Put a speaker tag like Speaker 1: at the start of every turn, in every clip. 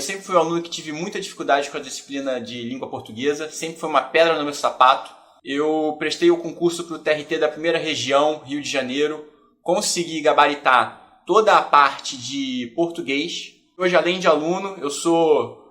Speaker 1: sempre fui um aluno que tive muita dificuldade com a disciplina de língua portuguesa, sempre foi uma pedra no meu sapato. Eu prestei o concurso para o TRT da primeira região, Rio de Janeiro, consegui gabaritar toda a parte de português. Hoje, além de aluno, eu sou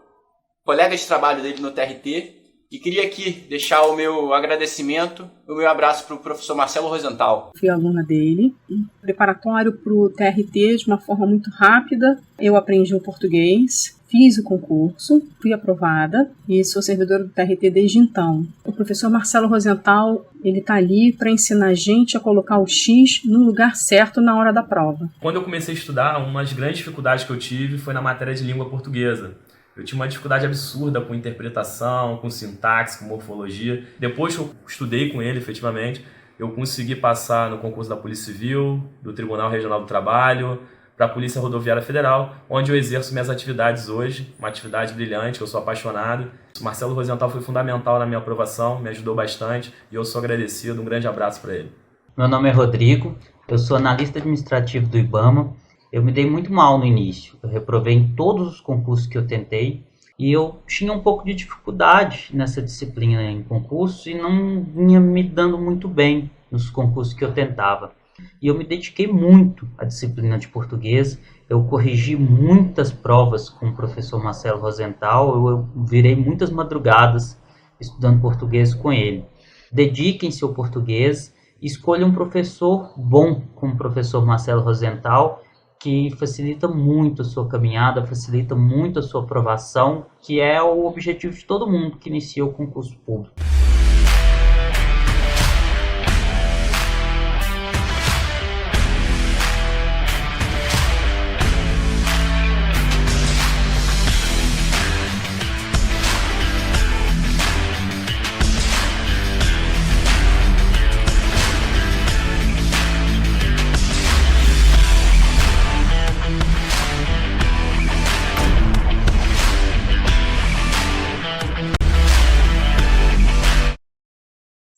Speaker 1: colega de trabalho dele no TRT e queria aqui deixar o meu agradecimento, o meu abraço para o professor Marcelo Rosenthal.
Speaker 2: Fui aluna dele, preparatório para o TRT de uma forma muito rápida. Eu aprendi o português, fiz o concurso, fui aprovada e sou servidora do TRT desde então. O professor Marcelo Rosenthal, ele está ali para ensinar a gente a colocar o X no lugar certo na hora da prova.
Speaker 3: Quando eu comecei a estudar, uma das grandes dificuldades que eu tive foi na matéria de língua portuguesa. Eu tinha uma dificuldade absurda com interpretação, com sintaxe, com morfologia. Depois que eu estudei com ele, efetivamente, eu consegui passar no concurso da Polícia Civil, do Tribunal Regional do Trabalho, para a Polícia Rodoviária Federal, onde eu exerço minhas atividades hoje, uma atividade brilhante, eu sou apaixonado. O Marcelo Rosenthal foi fundamental na minha aprovação, me ajudou bastante e eu sou agradecido. Um grande abraço para ele.
Speaker 4: Meu nome é Rodrigo, eu sou analista administrativo do IBAMA. Eu me dei muito mal no início, eu reprovei em todos os concursos que eu tentei e eu tinha um pouco de dificuldade nessa disciplina em concurso e não vinha me dando muito bem nos concursos que eu tentava. E eu me dediquei muito à disciplina de português, eu corrigi muitas provas com o professor Marcelo Rosenthal, eu virei muitas madrugadas estudando português com ele. Dediquem-se ao português, escolha um professor bom como o professor Marcelo Rosenthal, que facilita muito a sua caminhada, facilita muito a sua aprovação, que é o objetivo de todo mundo que inicia o concurso público.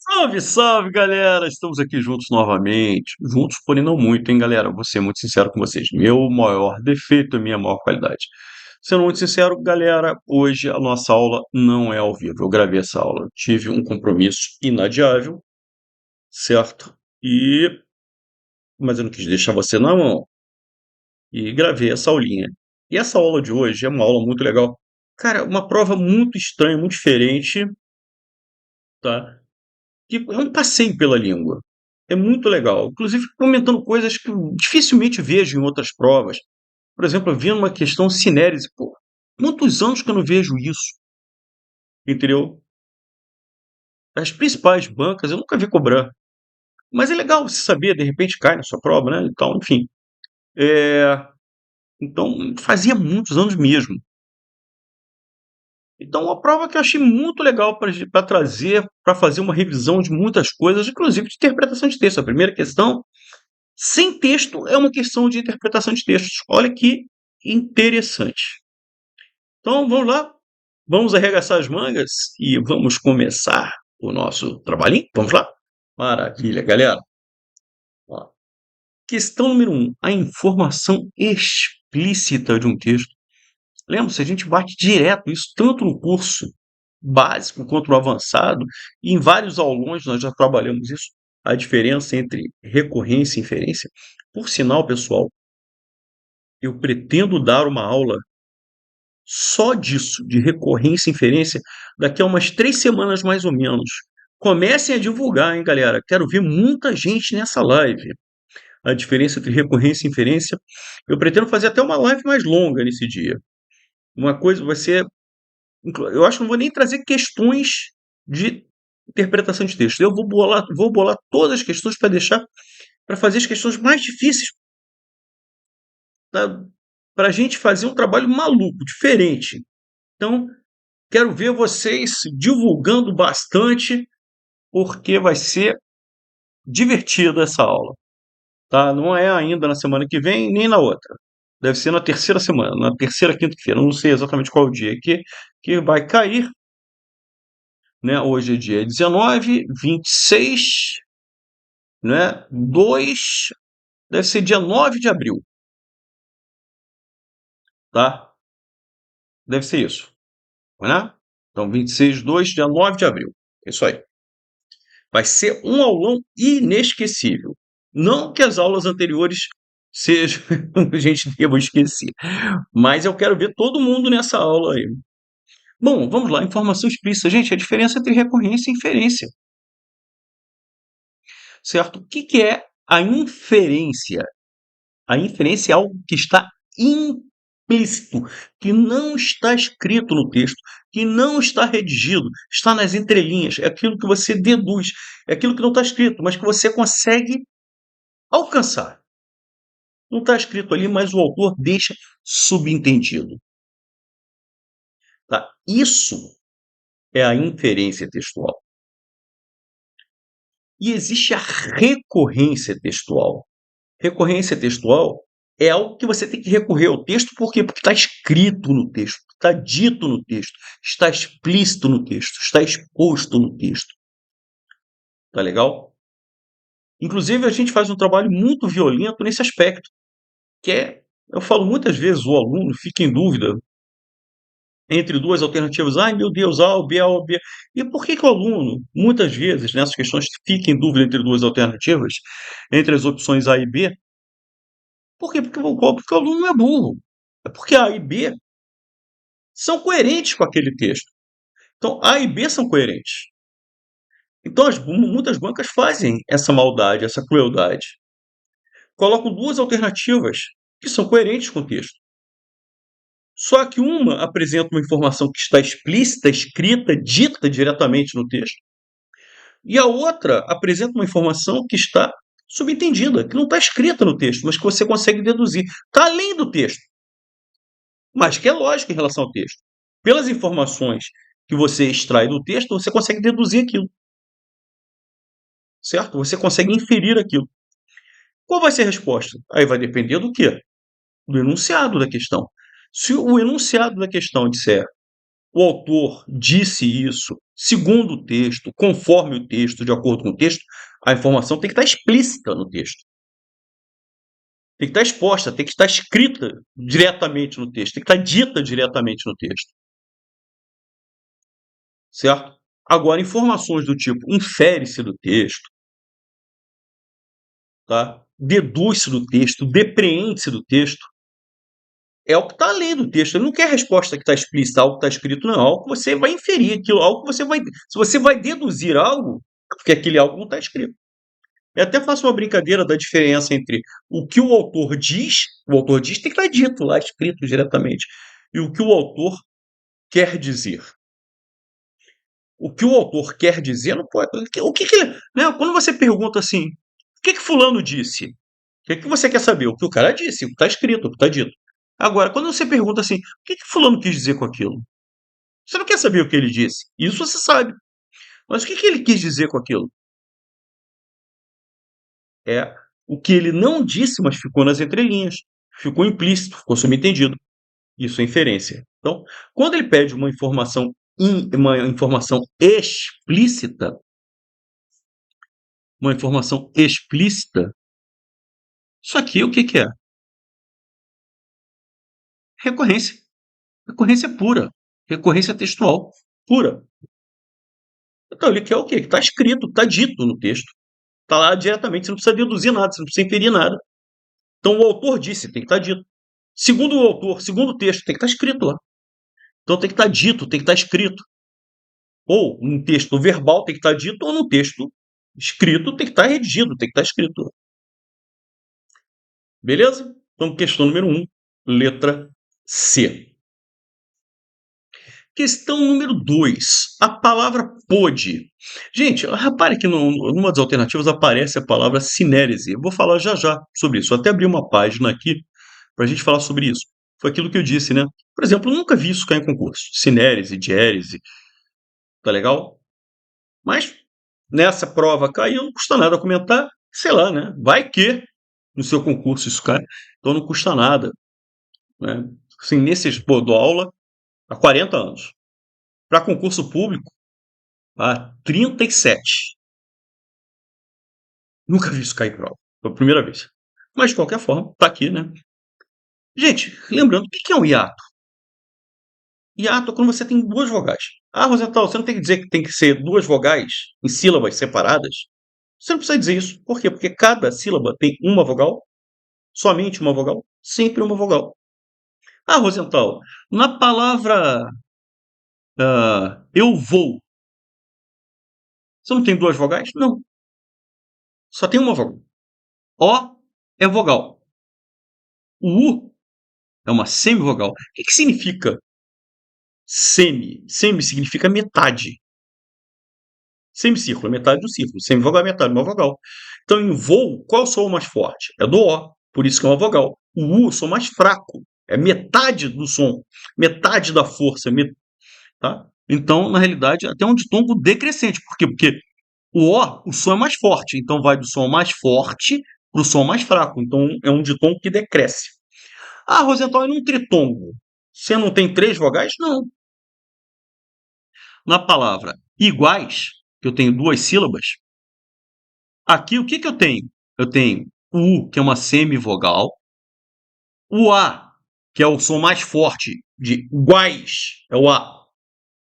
Speaker 5: Salve, salve, galera! Estamos aqui juntos novamente. Juntos, porém não muito, hein, galera? Vou ser muito sincero com vocês. Meu maior defeito é minha maior qualidade. Sendo muito sincero, galera, hoje a nossa aula não é ao vivo. Eu gravei essa aula. Tive um compromisso inadiável, certo? Mas eu não quis deixar você na mão. E gravei essa aulinha. E essa aula de hoje é uma aula muito legal. Cara, uma prova muito estranha, muito diferente, tá? Que é um passeio pela língua. É muito legal. Inclusive comentando coisas que eu dificilmente vejo em outras provas. Por exemplo, eu vi uma questão cinérese. Pô, quantos anos que eu não vejo isso? Entendeu? As principais bancas eu nunca vi cobrar. Mas é legal você saber, de repente cai na sua prova, né? Então, enfim. Então, fazia muitos anos mesmo. Então, uma prova que eu achei muito legal para trazer, para fazer uma revisão de muitas coisas, inclusive de interpretação de texto. A primeira questão, sem texto, é uma questão de interpretação de textos. Olha que interessante. Então, vamos lá. Vamos arregaçar as mangas e vamos começar o nosso trabalhinho. Vamos lá? Maravilha, galera. Ó. Questão número 1. A informação explícita de um texto. Lembra-se, a gente bate direto isso, tanto no curso básico quanto no avançado, e em vários aulões nós já trabalhamos isso, a diferença entre recorrência e inferência. Por sinal, pessoal, eu pretendo dar uma aula só disso, de recorrência e inferência, daqui a umas 3 semanas mais ou menos. Comecem a divulgar, hein, galera? Quero ver muita gente nessa live. A diferença entre recorrência e inferência. Eu pretendo fazer até uma live mais longa nesse dia. Uma coisa vai ser... Eu acho que não vou nem trazer questões de interpretação de texto. Eu vou bolar todas as questões para deixar, para fazer as questões mais difíceis, para a gente fazer um trabalho maluco, diferente. Então, quero ver vocês divulgando bastante, porque vai ser divertida essa aula. Tá? Não é ainda na semana que vem, nem na outra. Deve ser na terceira semana, na terceira quinta-feira. Não sei exatamente qual o dia que vai cair. Né? Hoje é dia 19, 26, né? 2, deve ser dia 9 de abril. Tá? Deve ser isso, né? Então, 26/2, dia 9 de abril. É isso aí. Vai ser um aulão inesquecível. Não que as aulas anteriores sejam, a gente deva esquecer, mas eu quero ver todo mundo nessa aula aí. Bom, vamos lá, informação explícita. Gente, a diferença entre recorrência e inferência, certo? O que é a inferência? A inferência é algo que está implícito, que não está escrito no texto, que não está redigido, está nas entrelinhas, é aquilo que você deduz, é aquilo que não está escrito, mas que você consegue alcançar. Não está escrito ali, mas o autor deixa subentendido. Tá? Isso é a inferência textual. E existe a recorrência textual. Recorrência textual é algo que você tem que recorrer ao texto, por quê? Porque está escrito no texto, está dito no texto, está explícito no texto, está exposto no texto. Tá legal? Inclusive, a gente faz um trabalho muito violento nesse aspecto, que é, eu falo muitas vezes, o aluno fica em dúvida entre duas alternativas. Ai, meu Deus, A ou B, A ou B. E por que o aluno, muitas vezes, nessas questões, fica em dúvida entre duas alternativas, entre as opções A e B? Por quê? Porque o aluno não é burro. É porque A e B são coerentes com aquele texto. Então, A e B são coerentes. Então, muitas bancas fazem essa maldade, essa crueldade. Colocam duas alternativas que são coerentes com o texto. Só que uma apresenta uma informação que está explícita, escrita, dita diretamente no texto, e a outra apresenta uma informação que está subentendida, que não está escrita no texto, mas que você consegue deduzir. Está além do texto, mas que é lógico em relação ao texto. Pelas informações que você extrai do texto, você consegue deduzir aquilo. Certo? Você consegue inferir aquilo. Qual vai ser a resposta? Aí vai depender do quê? Do enunciado da questão. Se o enunciado da questão disser o autor disse isso segundo o texto, conforme o texto, de acordo com o texto, a informação tem que estar explícita no texto. Tem que estar exposta, tem que estar escrita diretamente no texto, tem que estar dita diretamente no texto. Certo? Agora, informações do tipo infere-se do texto, tá? Deduz-se do texto, depreende-se do texto, é o que está além do texto. Ele não quer a resposta que está explícita, algo que está escrito, não. É algo que você vai inferir, aquilo, algo que você vai. Se você vai deduzir algo, é porque aquele algo não está escrito. Eu até faço uma brincadeira da diferença entre o que o autor diz tem que estar dito lá, escrito diretamente, e o que o autor quer dizer. O que o autor quer dizer não pode. O que ele. Né? Quando você pergunta assim, o que fulano disse? O que você quer saber? O que o cara disse, o que está escrito, o que está dito. Agora, quando você pergunta assim, o que fulano quis dizer com aquilo? Você não quer saber o que ele disse. Isso você sabe. Mas o que ele quis dizer com aquilo? É o que ele não disse, mas ficou nas entrelinhas. Ficou implícito, ficou subentendido. Isso é inferência. Então, quando ele pede uma informação explícita, isso aqui o que é? Recorrência. Recorrência pura. Recorrência textual pura. Então, ele quer o quê? Que está escrito, está dito no texto. Está lá diretamente, você não precisa deduzir nada, você não precisa inferir nada. Então, o autor disse, tem que estar dito. Segundo o autor, segundo o texto, tem que estar escrito lá. Então, tem que estar dito, tem que estar escrito. Ou num texto verbal tem que estar dito, ou num texto escrito tem que estar redigido, tem que estar escrito. Beleza? Então, questão número 1, letra C. Questão número 2, a palavra pôde. Gente, repare que numa das alternativas aparece a palavra sinérese. Eu vou falar já já sobre isso. Eu até abri uma página aqui para a gente falar sobre isso. Foi aquilo que eu disse, né? Por exemplo, eu nunca vi isso cair em concurso. Sinérese, diérese. Tá legal? Mas nessa prova caiu, não custa nada comentar. Sei lá, né? Vai que no seu concurso isso cai. Então não custa nada. Né? Assim, dou aula há 40 anos. Para concurso público, há 37. Nunca vi isso cair em prova. Foi a primeira vez. Mas, de qualquer forma, tá aqui, né? Gente, lembrando, o que é um hiato? Hiato é quando você tem duas vogais. Ah, Rosenthal, você não tem que dizer que tem que ser duas vogais em sílabas separadas? Você não precisa dizer isso. Por quê? Porque cada sílaba tem uma vogal, somente uma vogal, sempre uma vogal. Ah, Rosenthal, na palavra eu vou, você não tem duas vogais? Não. Só tem uma vogal. O é vogal. O U é uma semivogal. O que significa semi? Semi significa metade. Semicírculo é metade do círculo. Semivogal é metade de uma vogal. Então, em voo, qual é o som mais forte? É do O, por isso que é uma vogal. O U, o som mais fraco. É metade do som. Metade da força. Tá? Então, na realidade, até um ditongo decrescente. Por quê? Porque o som é mais forte. Então, vai do som mais forte para o som mais fraco. Então, é um ditongo que decresce. Ah, Rosenthal, e num tritongo? Você não tem três vogais? Não. Na palavra iguais, que eu tenho duas sílabas, aqui o que eu tenho? Eu tenho o U, que é uma semivogal, o A, que é o som mais forte de iguais, é o A,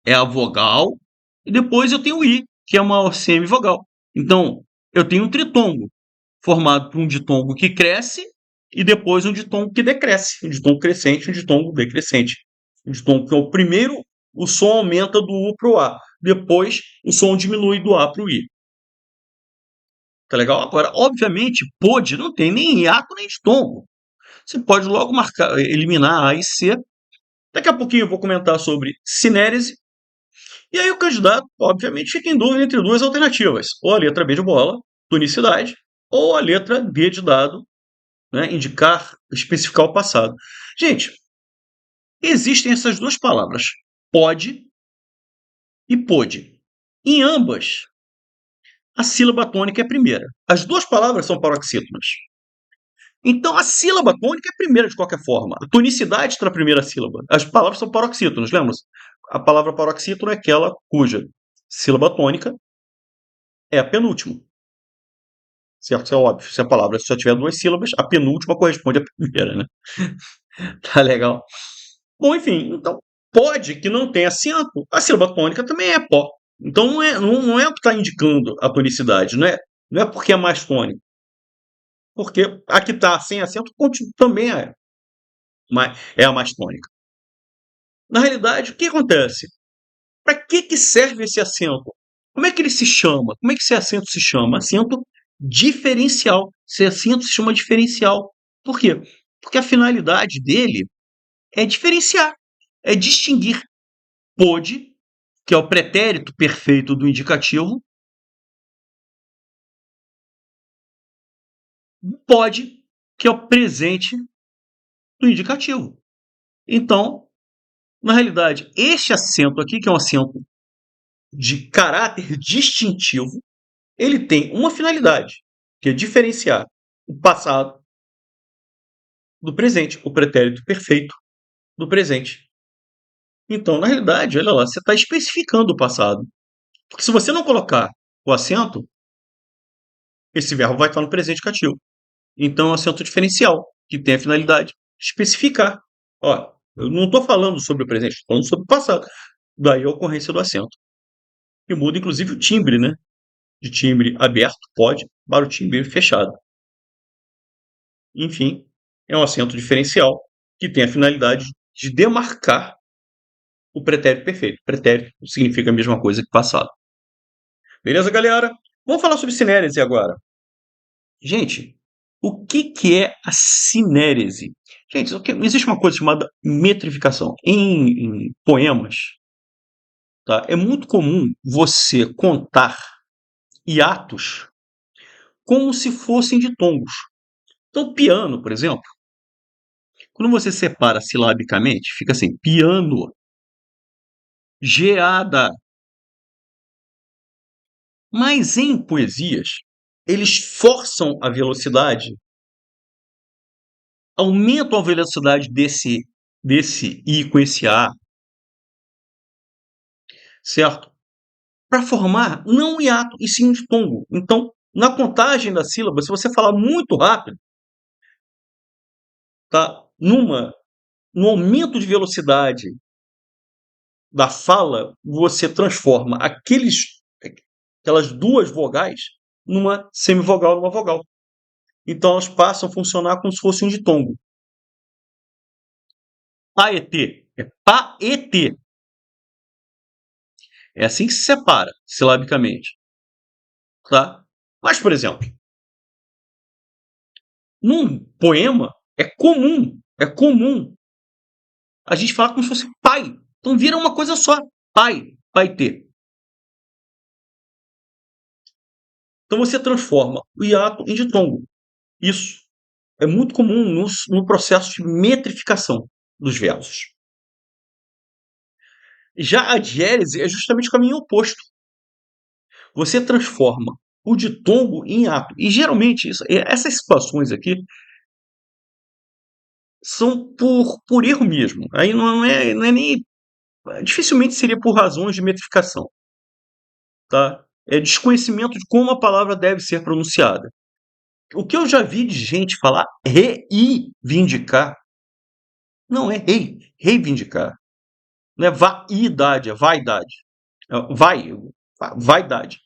Speaker 5: é a vogal, e depois eu tenho o I, que é uma semivogal. Então, eu tenho um tritongo, formado por um ditongo que cresce e depois um ditongo que decresce, um ditongo crescente e um ditongo decrescente. Um ditongo que é o primeiro, o som aumenta do U para o A, depois o som diminui do A para o I. Tá legal? Agora, obviamente, pode não tem nem hiato nem ditongo. Você pode logo marcar, eliminar A e C. Daqui a pouquinho eu vou comentar sobre sinérese. E aí o candidato, obviamente, fica em dúvida entre duas alternativas. Ou a letra B de bola, tonicidade, ou a letra D de dado, né, indicar, especificar o passado. Gente, existem essas duas palavras, pode e pôde. Em ambas, a sílaba tônica é a primeira. As duas palavras são paroxítonas. Então, a sílaba tônica é a primeira de qualquer forma. A tonicidade está na primeira sílaba. As palavras são paroxítonas, lembra-se? A palavra paroxítono é aquela cuja sílaba tônica é a penúltima. Certo? Isso é óbvio. Se a palavra só tiver duas sílabas, a penúltima corresponde à primeira, né? Tá legal? Bom, enfim, então, pode que não tenha acento, a sílaba tônica também é pó. Então, não é o que está indicando a tonicidade, não é porque é mais tônico. Porque a que está sem acento também é a mais tônica. Na realidade, o que acontece? Para que serve esse acento? Como é que ele se chama? Como é que esse acento se chama? Acento diferencial. Esse acento se chama diferencial. Por quê? Porque a finalidade dele é diferenciar, é distinguir. Pode, que é o pretérito perfeito do indicativo, pode, que é o presente do indicativo. Então, na realidade, este acento aqui, que é um acento de caráter distintivo, ele tem uma finalidade, que é diferenciar o passado do presente, o pretérito perfeito do presente. Então, na realidade, olha lá, você está especificando o passado. Porque se você não colocar o acento, esse verbo vai estar no presente cativo. Então, é um acento diferencial, que tem a finalidade de especificar. Ó, eu não estou falando sobre o presente, estou falando sobre o passado. Daí a ocorrência do acento. E muda, inclusive, o timbre, né? De timbre aberto, pode, para o timbre fechado. Enfim, é um acento diferencial que tem a finalidade de demarcar o pretérito perfeito. Pretérito significa a mesma coisa que passado. Beleza, galera? Vamos falar sobre sinérese agora. Gente, o que é a sinérese? Gente, existe uma coisa chamada metrificação. Em poemas, tá? É muito comum você contar hiatos como se fossem ditongos. Então, piano, por exemplo, quando você separa silabicamente, fica assim, piano, geada. Mas em poesias, eles forçam a velocidade, aumentam a velocidade desse I com esse A, certo? Para formar não um hiato, e sim um ditongo. Então, na contagem da sílaba, se você falar muito rápido, tá? No aumento de velocidade da fala, você transforma aquelas duas vogais numa semivogal, numa vogal. Então elas passam a funcionar como se fosse um ditongo. Paetê é paetê. É assim que se separa silabicamente. Tá? Mas, por exemplo, num poema é comum a gente falar como se fosse pai. Então vira uma coisa só. Pai, paetê. Então você transforma o hiato em ditongo. Isso é muito comum no processo de metrificação dos versos. Já a diérese é justamente o caminho oposto. Você transforma o ditongo em hiato. E geralmente essas situações aqui são por erro mesmo. Aí não é nem. Dificilmente seria por razões de metrificação. Tá? É desconhecimento de como a palavra deve ser pronunciada. O que eu já vi de gente falar reivindicar, não é reivindicar. Não é vaidade, é vaidade. Vaidade.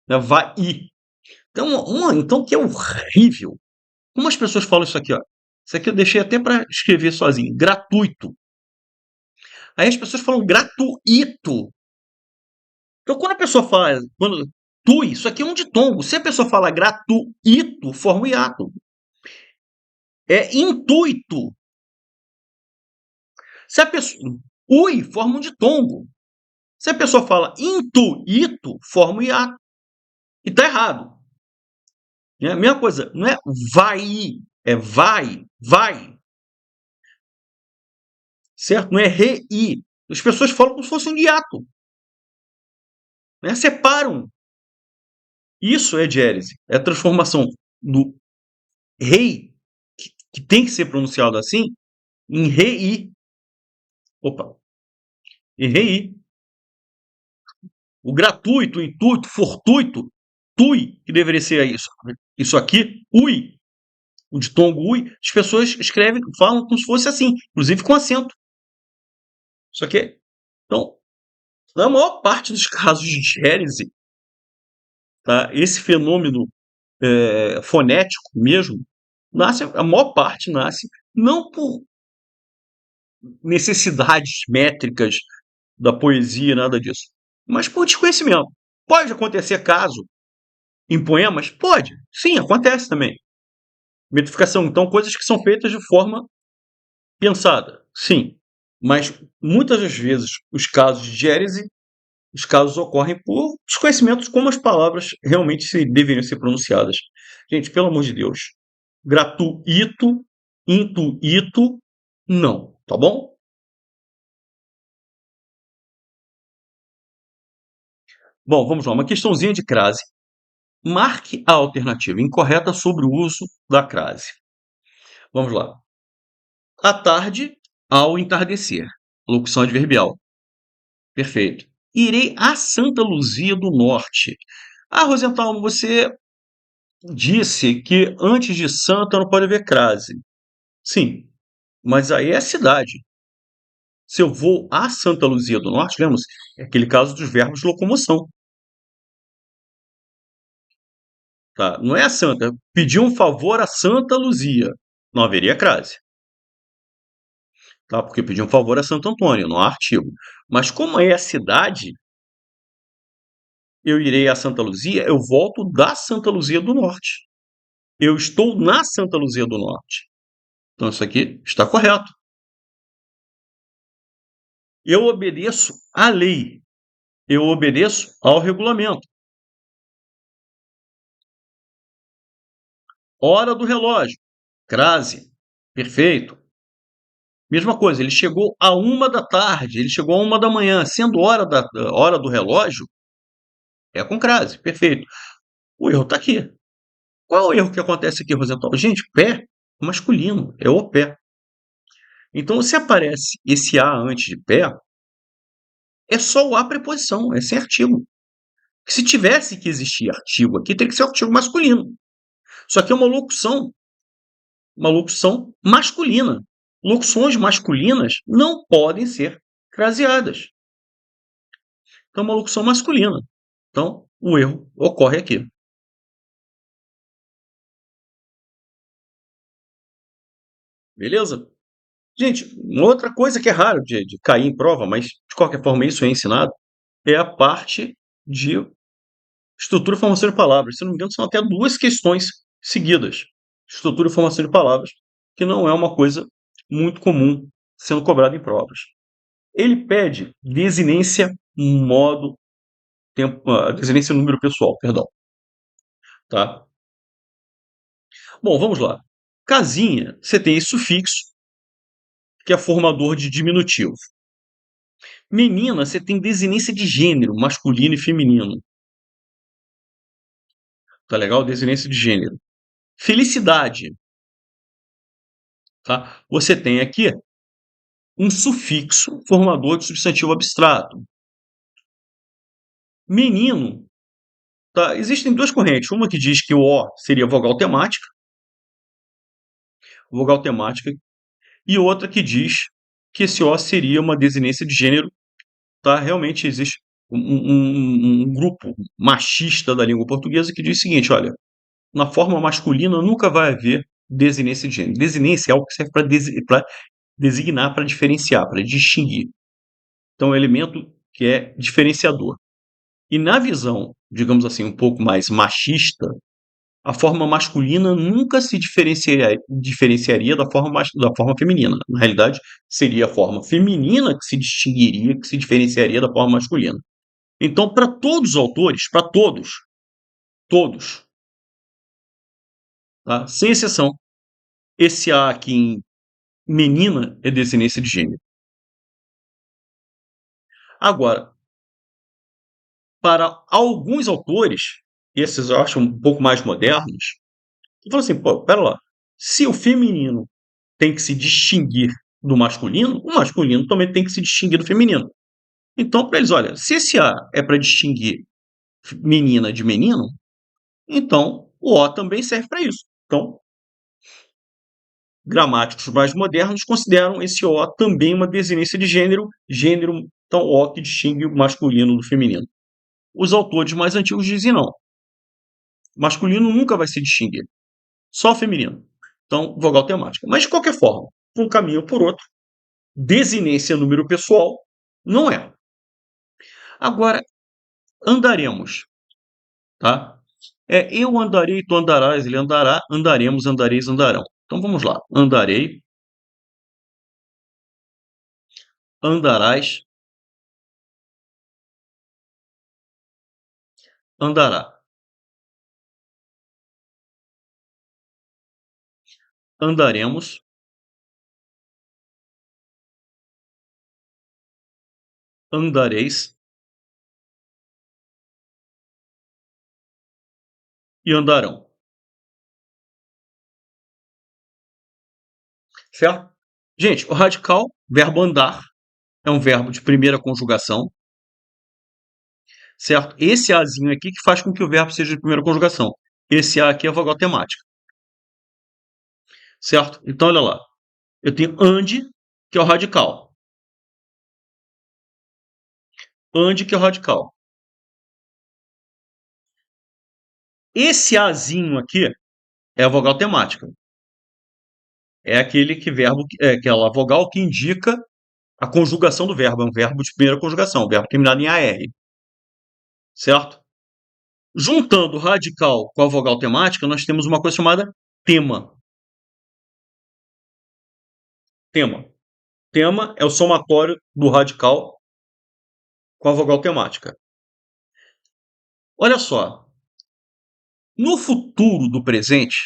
Speaker 5: Não é vai. Então que é horrível. Como as pessoas falam isso aqui, ó. Isso aqui eu deixei até para escrever sozinho. Gratuito. Aí as pessoas falam gratuito. Então quando a pessoa fala, isso aqui é um ditongo. Se a pessoa fala gratuito, forma o hiato. É intuito. Se a pessoa forma um ditongo. Se a pessoa fala intuito, forma o hiato. E tá errado. É a mesma coisa, não é vai, é vai. Certo? Não é rei. As pessoas falam como se fosse um hiato. Né? Separam. Isso é diérese. É a transformação do rei, que tem que ser pronunciado assim, em rei. Opa. Em rei. O gratuito, o intuito, fortuito, tui, que deveria ser isso aqui, ui, o ditongo ui, as pessoas escrevem, falam como se fosse assim, inclusive com acento. Isso aqui. Então, na maior parte dos casos de diérese, tá, esse fenômeno fonético mesmo, a maior parte nasce não por necessidades métricas da poesia, nada disso, mas por desconhecimento. Pode acontecer caso em poemas? Pode. Sim, acontece também. Metrificação, então, coisas que são feitas de forma pensada. Sim. Mas, muitas das vezes, os casos de diérese, os casos ocorrem por desconhecimento de como as palavras realmente deveriam ser pronunciadas. Gente, pelo amor de Deus. Gratuito, intuito, não. Tá bom? Bom, vamos lá. Uma questãozinha de crase. Marque a alternativa incorreta sobre o uso da crase. Vamos lá. À tarde, ao entardecer. Locução adverbial. Perfeito. Irei a Santa Luzia do Norte. Ah, Rosenthal, você disse que antes de Santa não pode haver crase. Sim, mas aí é a cidade. Se eu vou a Santa Luzia do Norte, lembra-se? É aquele caso dos verbos de locomoção. Tá? Não é a Santa. Pedir um favor a Santa Luzia. Não haveria crase. Tá? Porque pedir um favor a Santo Antônio, não há artigo. Mas como é a cidade, eu irei a Santa Luzia, eu volto da Santa Luzia do Norte. Eu estou na Santa Luzia do Norte. Então isso aqui está correto. Eu obedeço à lei. Eu obedeço ao regulamento. Hora do relógio. Crase. Perfeito. Mesma coisa, ele chegou a 1 da tarde, ele chegou a 1 da manhã, sendo hora do relógio, é com crase. Perfeito. O erro está aqui. Qual é o erro que acontece aqui, Rosenthal? Gente, pé masculino, é o pé. Então, se aparece esse A antes de pé, é só o A preposição, é sem artigo. Se tivesse que existir artigo aqui, teria que ser um artigo masculino. Só que é uma locução masculina. Locuções masculinas não podem ser craseadas. Então, é uma locução masculina. Então, o erro ocorre aqui. Beleza? Gente, uma outra coisa que é raro de cair em prova, mas de qualquer forma isso é ensinado, é a parte de estrutura e formação de palavras. Se não me engano, são até 2 questões seguidas. Estrutura e formação de palavras, que não é uma coisa muito comum sendo cobrada em provas. Ele pede desinência modo tempo, desinência número pessoal, perdão. Tá? Bom, vamos lá. Casinha, você tem esse sufixo, que é formador de diminutivo. Menina, você tem desinência de gênero, masculino e feminino. Tá legal? Desinência de gênero. Felicidade. Tá? Você tem aqui um sufixo formador de substantivo abstrato. Menino. Tá? Existem 2 correntes. Uma que diz que o O seria vogal temática, e outra que diz que esse O seria uma desinência de gênero. Tá? Realmente existe um grupo machista da língua portuguesa que diz o seguinte, olha, na forma masculina nunca vai haver desinência de gênero. Desinência é algo que serve para designar, para diferenciar, para distinguir. Então, é um elemento que é diferenciador. E na visão, digamos assim, um pouco mais machista, a forma masculina nunca se diferenciaria da forma feminina. Na realidade, seria a forma feminina que se distinguiria, que se diferenciaria da forma masculina. Então, para todos os autores, para todos, tá? Sem exceção, esse A aqui em menina é desinência de gênero. Agora, para alguns autores, esses eu acho um pouco mais modernos, que falam assim, pô, pera lá, se o feminino tem que se distinguir do masculino, o masculino também tem que se distinguir do feminino. Então, para eles, olha, se esse A é para distinguir menina de menino, então o O também serve para isso. Então, gramáticos mais modernos consideram esse O também uma desinência de gênero, então O que distingue o masculino do feminino. Os autores mais antigos dizem não. O masculino nunca vai se distinguir, só o feminino. Então, vogal temática. Mas, de qualquer forma, por um caminho ou por outro, desinência número pessoal não é. Agora, andaremos, tá? Eu andarei, tu andarás, ele andará, andaremos, andareis, andarão. Então vamos lá. Andarei, andarás, andará. Andaremos, andareis e andarão. Certo? Gente, o radical, verbo andar, é um verbo de primeira conjugação. Certo? Esse Azinho aqui que faz com que o verbo seja de primeira conjugação. Esse A aqui é a vogal temática. Certo? Então, olha lá. Eu tenho ande, que é o radical. Ande, que é o radical. Esse Azinho aqui é a vogal temática. É aquele aquela vogal que indica a conjugação do verbo. É um verbo de primeira conjugação, um verbo terminado em AR. Certo? Juntando o radical com a vogal temática, nós temos uma coisa chamada tema. Tema. Tema é o somatório do radical com a vogal temática. Olha só. No futuro do presente,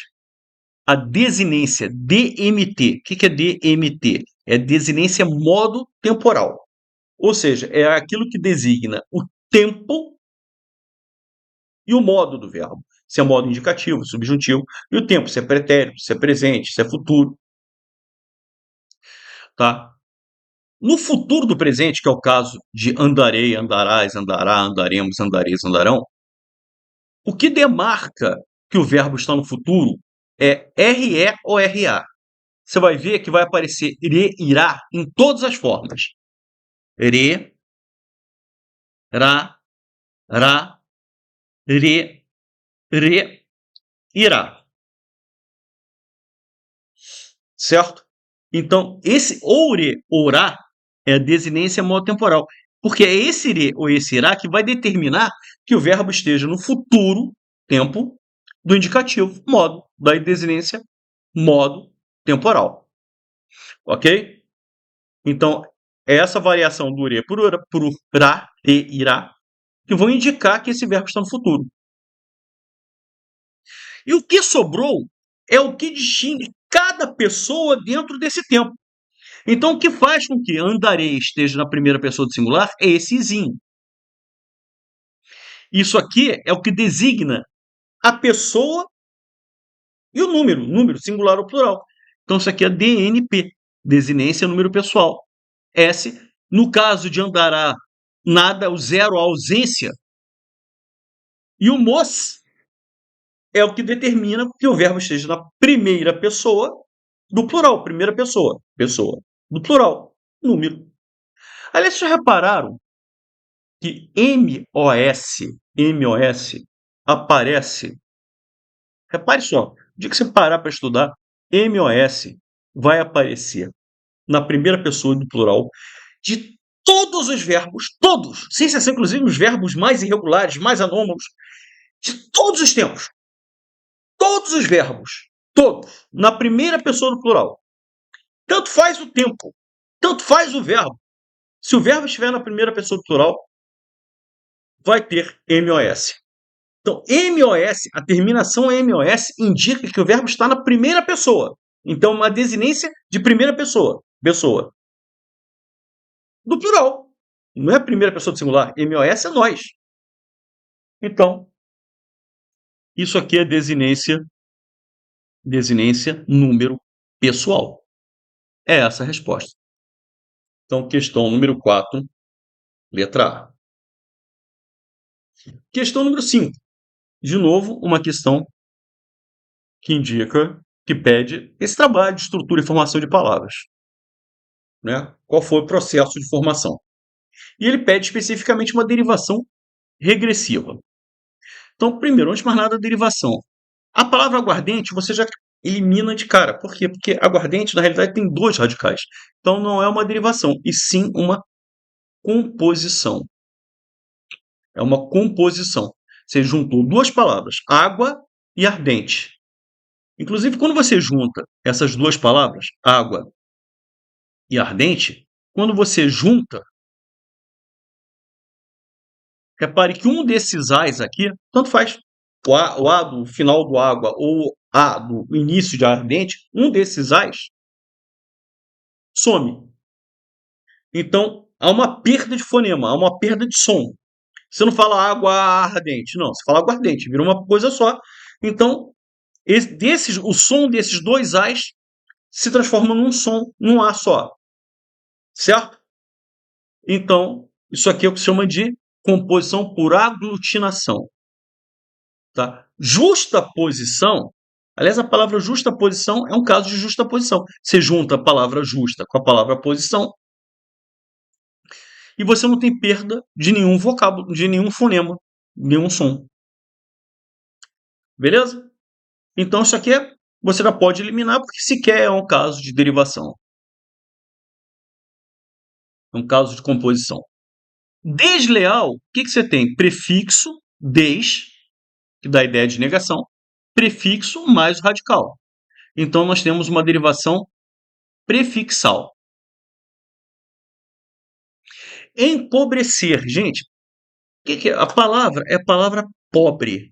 Speaker 5: a desinência DMT. O que é DMT? É desinência modo temporal. Ou seja, é aquilo que designa o tempo e o modo do verbo. Se é modo indicativo, subjuntivo, e o tempo, se é pretérito, se é presente, se é futuro. Tá? No futuro do presente, que é o caso de andarei, andarás, andará, andaremos, andareis, andarão, o que demarca que o verbo está no futuro é RE ou RA. Você vai ver que vai aparecer re, irá em todas as formas. Re, ra, ra, re, re, irá. Certo? Então, esse oure, orá, é a desinência modo temporal. Porque é esse re ou esse irá que vai determinar que o verbo esteja no futuro tempo do indicativo, modo, da desinência modo temporal. Ok? Então, é essa variação do re por ra e irá que vão indicar que esse verbo está no futuro. E o que sobrou é o que distingue cada pessoa dentro desse tempo. Então, o que faz com que andarei esteja na primeira pessoa do singular é esse izinho. Isso aqui é o que designa a pessoa e o número singular ou plural. Então, isso aqui é DNP, desinência número pessoal. S, no caso de andará, nada, o zero, a ausência. E o mos é o que determina que o verbo esteja na primeira pessoa do plural, primeira pessoa, do plural, número. Aliás, vocês já repararam que MOS aparece? Repare só, o dia que você parar para estudar, MOS vai aparecer na primeira pessoa do plural de todos os verbos, todos, sem exceção, inclusive os verbos mais irregulares, mais anômalos, de todos os tempos. Todos os verbos, todos, na primeira pessoa do plural. Tanto faz o tempo, tanto faz o verbo. Se o verbo estiver na primeira pessoa do plural, vai ter MOS. Então, MOS, a terminação MOS indica que o verbo está na primeira pessoa. Então, uma desinência de primeira pessoa. Pessoa. Do plural. Não é a primeira pessoa do singular. MOS é nós. Então, isso aqui é desinência número pessoal. É essa a resposta. Então, questão número 4, letra A. Questão número 5. De novo, uma questão que indica, que pede esse trabalho de estrutura e formação de palavras. Né? Qual foi o processo de formação? E ele pede especificamente uma derivação regressiva. Então, primeiro, antes de mais nada, a derivação. A palavra aguardente você já elimina de cara. Por quê? Porque aguardente, na realidade, tem dois radicais. Então, não é uma derivação, e sim uma composição. É uma composição. Você juntou duas palavras, água e ardente. Inclusive, quando você junta essas duas palavras, água e ardente, quando você junta, repare que um desses A's aqui, tanto faz, o A do final do água ou A do início de ardente, um desses A's some. Então, há uma perda de fonema, há uma perda de som. Você não fala água ardente, não, você fala água ardente, vira uma coisa só. Então, o som desses dois A's se transforma num som, num A só. Certo? Então, isso aqui é o que se chama de composição por aglutinação. Tá? Justaposição, aliás, a palavra justaposição é um caso de justaposição. Você junta a palavra justa com a palavra posição e você não tem perda de nenhum vocábulo, de nenhum fonema, nenhum som. Beleza? Então, isso aqui você já pode eliminar, porque sequer é um caso de derivação. É um caso de composição. Desleal, o que você tem? Prefixo, des, que dá a ideia de negação, prefixo mais o radical. Então, nós temos uma derivação prefixal. Empobrecer, gente, o que é? A palavra é a palavra pobre.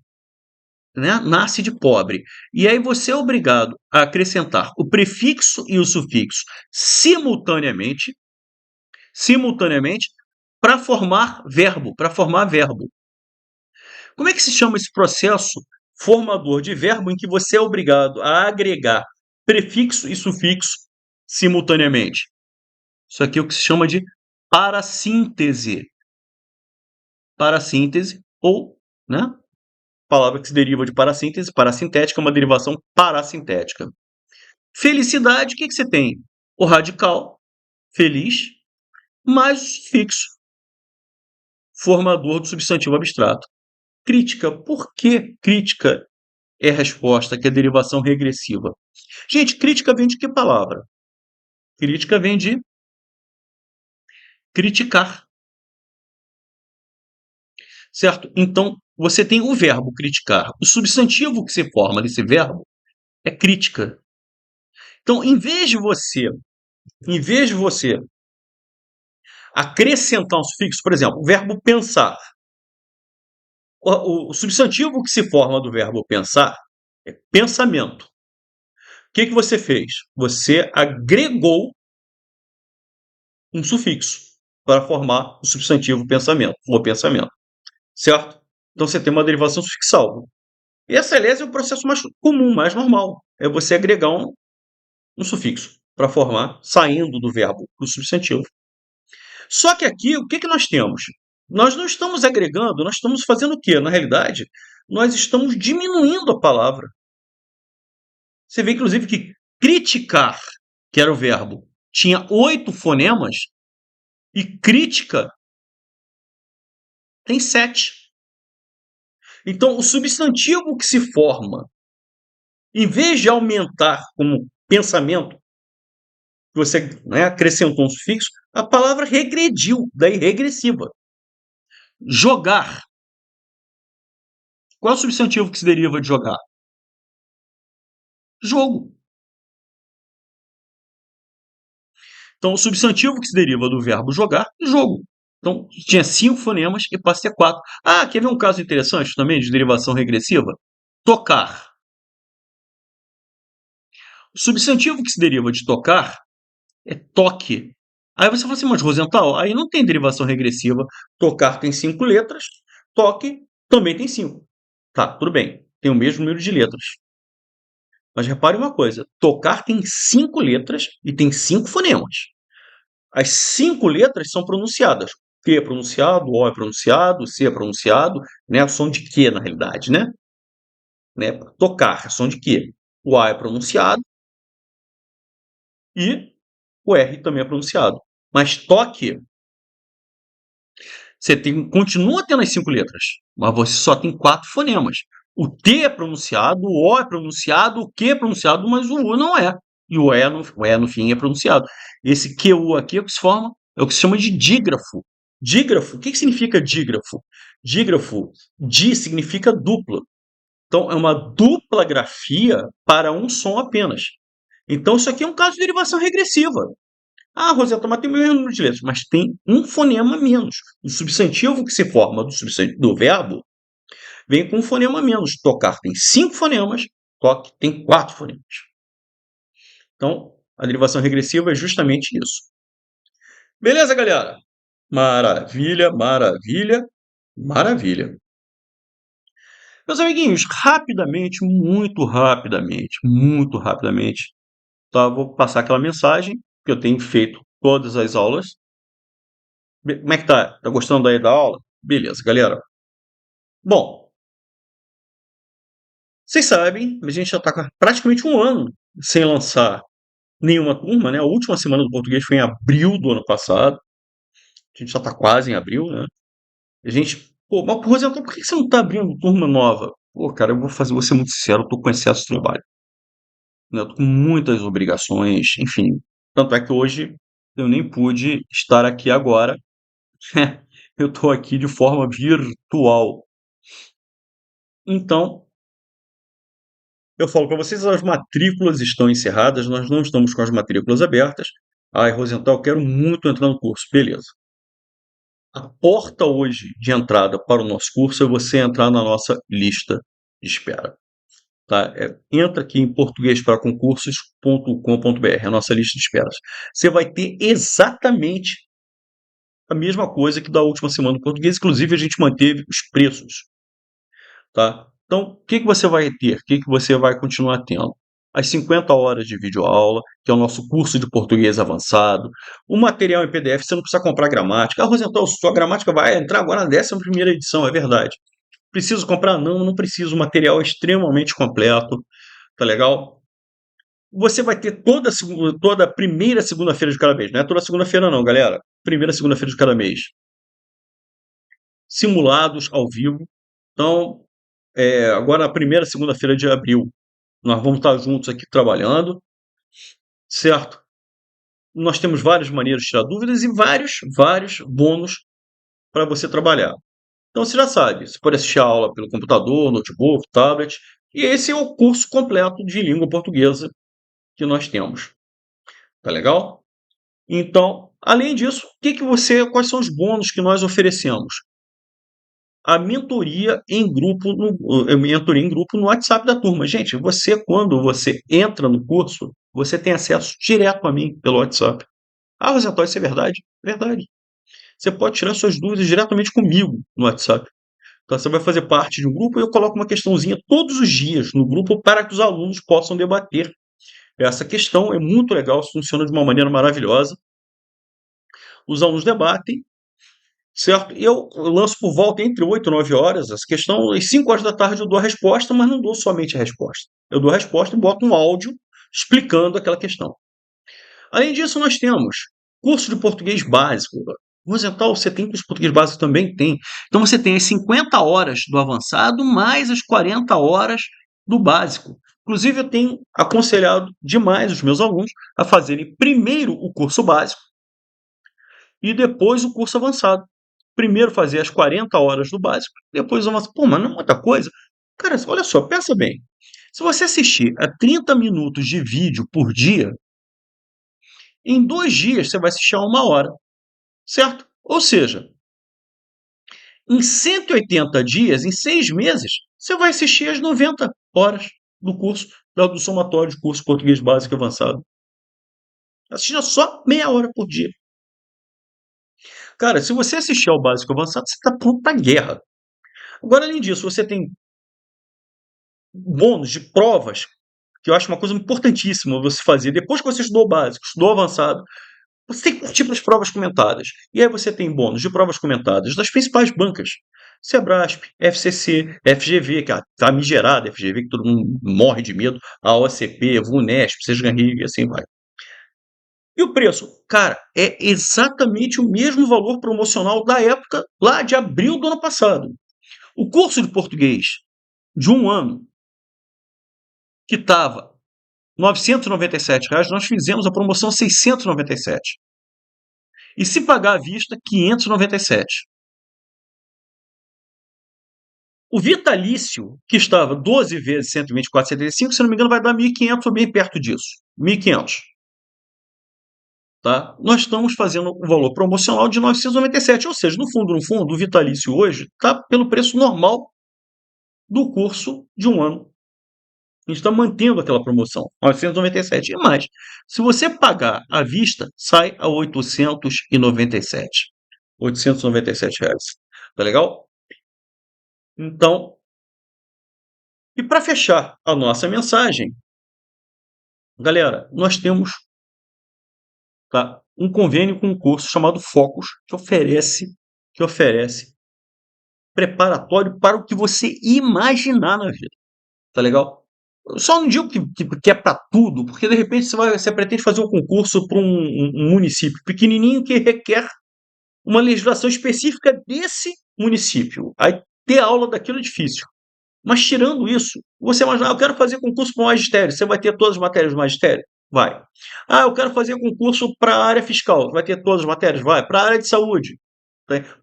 Speaker 5: Né? Nasce de pobre. E aí você é obrigado a acrescentar o prefixo e o sufixo simultaneamente para formar verbo, Como é que se chama esse processo formador de verbo em que você é obrigado a agregar prefixo e sufixo simultaneamente? Isso aqui é o que se chama de parassíntese. Parassíntese ou, né? Palavra que se deriva de parassíntese, parassintética, uma derivação parassintética. Felicidade, o que você tem? O radical, feliz, mais o sufixo. formador do substantivo abstrato. Crítica. Por que crítica é a resposta, que é a derivação regressiva? Gente, crítica vem de que palavra? Crítica vem de criticar, certo? Então, você tem o verbo criticar. O substantivo que se forma desse verbo é crítica. Então, em vez de você acrescentar um sufixo, por exemplo, o verbo pensar. O substantivo que se forma do verbo pensar é pensamento. O que você fez? Você agregou um sufixo para formar o substantivo pensamento, ou pensamento, certo? Então você tem uma derivação sufixal. E essa, aliás, é o processo mais comum, mais normal. É você agregar um sufixo para formar, saindo do verbo para o substantivo. Só que aqui, o que nós temos? Nós não estamos agregando, nós estamos fazendo o quê? Na realidade, nós estamos diminuindo a palavra. Você vê, inclusive, que criticar, que era o verbo, tinha 8 fonemas, e crítica tem 7. Então, o substantivo que se forma, em vez de aumentar como pensamento, você acrescentou um sufixo, a palavra regrediu, daí regressiva. Jogar. Qual é o substantivo que se deriva de jogar? Jogo. Então, o substantivo que se deriva do verbo jogar é jogo. Então, tinha 5 fonemas e passa a ter 4. Ah, quer ver um caso interessante também de derivação regressiva? Tocar. O substantivo que se deriva de tocar é toque. Aí você fala assim, mas Rosenthal, aí não tem derivação regressiva. Tocar tem 5 letras, toque também tem 5. Tá, tudo bem, tem o mesmo número de letras. Mas repare uma coisa, tocar tem 5 letras e tem 5 fonemas. As 5 letras são pronunciadas. Q é pronunciado, O é pronunciado, C é pronunciado, né? O som de Q, na realidade, né? Tocar, som de Q. O A é pronunciado e o R também é pronunciado. Mas toque, você continua tendo as 5 letras, mas você só tem 4 fonemas. O T é pronunciado, o O é pronunciado, o Q é pronunciado, mas o U não é. E o E no fim é pronunciado. Esse QU aqui é o que se forma, é o que se chama de dígrafo. Dígrafo, o que significa dígrafo? Dígrafo, di significa dupla. Então, é uma dupla grafia para um som apenas. Então, isso aqui é um caso de derivação regressiva. Ah, Roseta, mas tem o mesmo número de letras, mas tem um fonema a menos. O substantivo que se forma do verbo vem com um fonema a menos. Tocar tem 5 fonemas, toque tem 4 fonemas. Então, a derivação regressiva é justamente isso. Beleza, galera? Maravilha, maravilha, maravilha. Meus amiguinhos, rapidamente, muito rapidamente, tá? Vou passar aquela mensagem que eu tenho feito todas as aulas. Como é que tá? Tá gostando aí da aula? Beleza, galera. Bom, vocês sabem, a gente já está com praticamente um ano sem lançar nenhuma turma, né? A última semana do português foi em abril do ano passado. A gente já está quase em abril, né? A gente, pô, mas por exemplo, por que você não está abrindo turma nova? Pô, cara, vou ser muito sincero, eu tô com excesso de trabalho. Né? Eu tô com muitas obrigações, enfim. Tanto é que hoje eu nem pude estar aqui agora. Eu tô aqui de forma virtual. Então, eu falo para vocês, as matrículas estão encerradas, nós não estamos com as matrículas abertas. Ai, Rosenthal, eu quero muito entrar no curso. Beleza. A porta hoje de entrada para o nosso curso é você entrar na nossa lista de espera. Tá? Entra aqui em portuguesparaconcursos.com.br, a nossa lista de esperas. Você vai ter exatamente a mesma coisa que da última semana do português, inclusive a gente manteve os preços. Tá? Então, o que você vai ter? O que você vai continuar tendo? As 50 horas de videoaula, que é o nosso curso de português avançado, o material em PDF, você não precisa comprar gramática. Ah, Rosenthal, sua gramática vai entrar agora na 11ª edição, é verdade. Preciso comprar? Não, não preciso. O material é extremamente completo, tá legal? Você vai ter toda a primeira segunda-feira de cada mês. Não é toda segunda-feira não, galera. Primeira segunda-feira de cada mês. simulados ao vivo. Então, agora na primeira segunda-feira de abril, nós vamos estar juntos aqui trabalhando, certo? Nós temos várias maneiras de tirar dúvidas e vários bônus para você trabalhar. Então você já sabe, você pode assistir a aula pelo computador, notebook, tablet, e esse é o curso completo de língua portuguesa que nós temos. Tá legal? Então, além disso, quais são os bônus que nós oferecemos? A mentoria em grupo no WhatsApp da turma. Gente, quando você entra no curso, você tem acesso direto a mim pelo WhatsApp. Ah, Rosenthal, isso é verdade? Verdade. Você pode tirar suas dúvidas diretamente comigo no WhatsApp. Então, você vai fazer parte de um grupo e eu coloco uma questãozinha todos os dias no grupo para que os alunos possam debater essa questão. É muito legal, funciona de uma maneira maravilhosa. Os alunos debatem, certo? E eu lanço por volta entre 8 e 9 horas essa questão. Às 5 horas da tarde eu dou a resposta, mas não dou somente a resposta. Eu dou a resposta e boto um áudio explicando aquela questão. Além disso, nós temos curso de português básico. Rosenthal, você tem curso de português básico? Também tem. Então você tem as 50 horas do avançado mais as 40 horas do básico. Inclusive, eu tenho aconselhado demais os meus alunos a fazerem primeiro o curso básico e depois o curso avançado. Primeiro fazer as 40 horas do básico, depois o avançado. Pô, mas não é muita coisa? Cara, olha só, pensa bem. Se você assistir a 30 minutos de vídeo por dia, em 2 dias você vai assistir a 1 hora, certo? Ou seja, em 180 dias, em 6 meses, você vai assistir as 90 horas do curso, do somatório de curso português básico e avançado. Assistindo só meia hora por dia. Cara, se você assistir ao básico e avançado, você está pronto para a guerra. Agora, além disso, você tem bônus de provas, que eu acho uma coisa importantíssima você fazer. Depois que você estudou o básico, estudou o avançado, você tem que partir para as provas comentadas. E aí você tem bônus de provas comentadas das principais bancas. Sebrasp, FCC, FGV, que é a famigerada FGV, que todo mundo morre de medo, a OCP, VUNESP, Sesganrio e assim vai. E o preço? Cara, é exatamente o mesmo valor promocional da época, lá de abril do ano passado. O curso de português de 1 ano, que estava R$ 997, nós fizemos a promoção 697. E se pagar à vista, 597. O vitalício, que estava 12 vezes 124,75, se não me engano, vai dar 1.500 ou bem perto disso. 1.500. Tá? Nós estamos fazendo um valor promocional de 997, ou seja, no fundo, o vitalício hoje está pelo preço normal do curso de 1 ano. A gente está mantendo aquela promoção, 997 e mais. Se você pagar à vista, sai a 897. R$ 897. Tá legal? Então, e para fechar a nossa mensagem, galera, nós temos, tá, um convênio com um curso chamado Focus, que oferece preparatório para o que você imaginar na vida. Tá legal? Eu só não digo que é para tudo, porque de repente você pretende fazer um concurso para um município pequenininho que requer uma legislação específica desse município. Aí ter aula daquilo é difícil. Mas tirando isso, você imagina, eu quero fazer concurso para o magistério, você vai ter todas as matérias do magistério? Vai. Ah, eu quero fazer concurso para a área fiscal, vai ter todas as matérias? Vai. Para a área de saúde?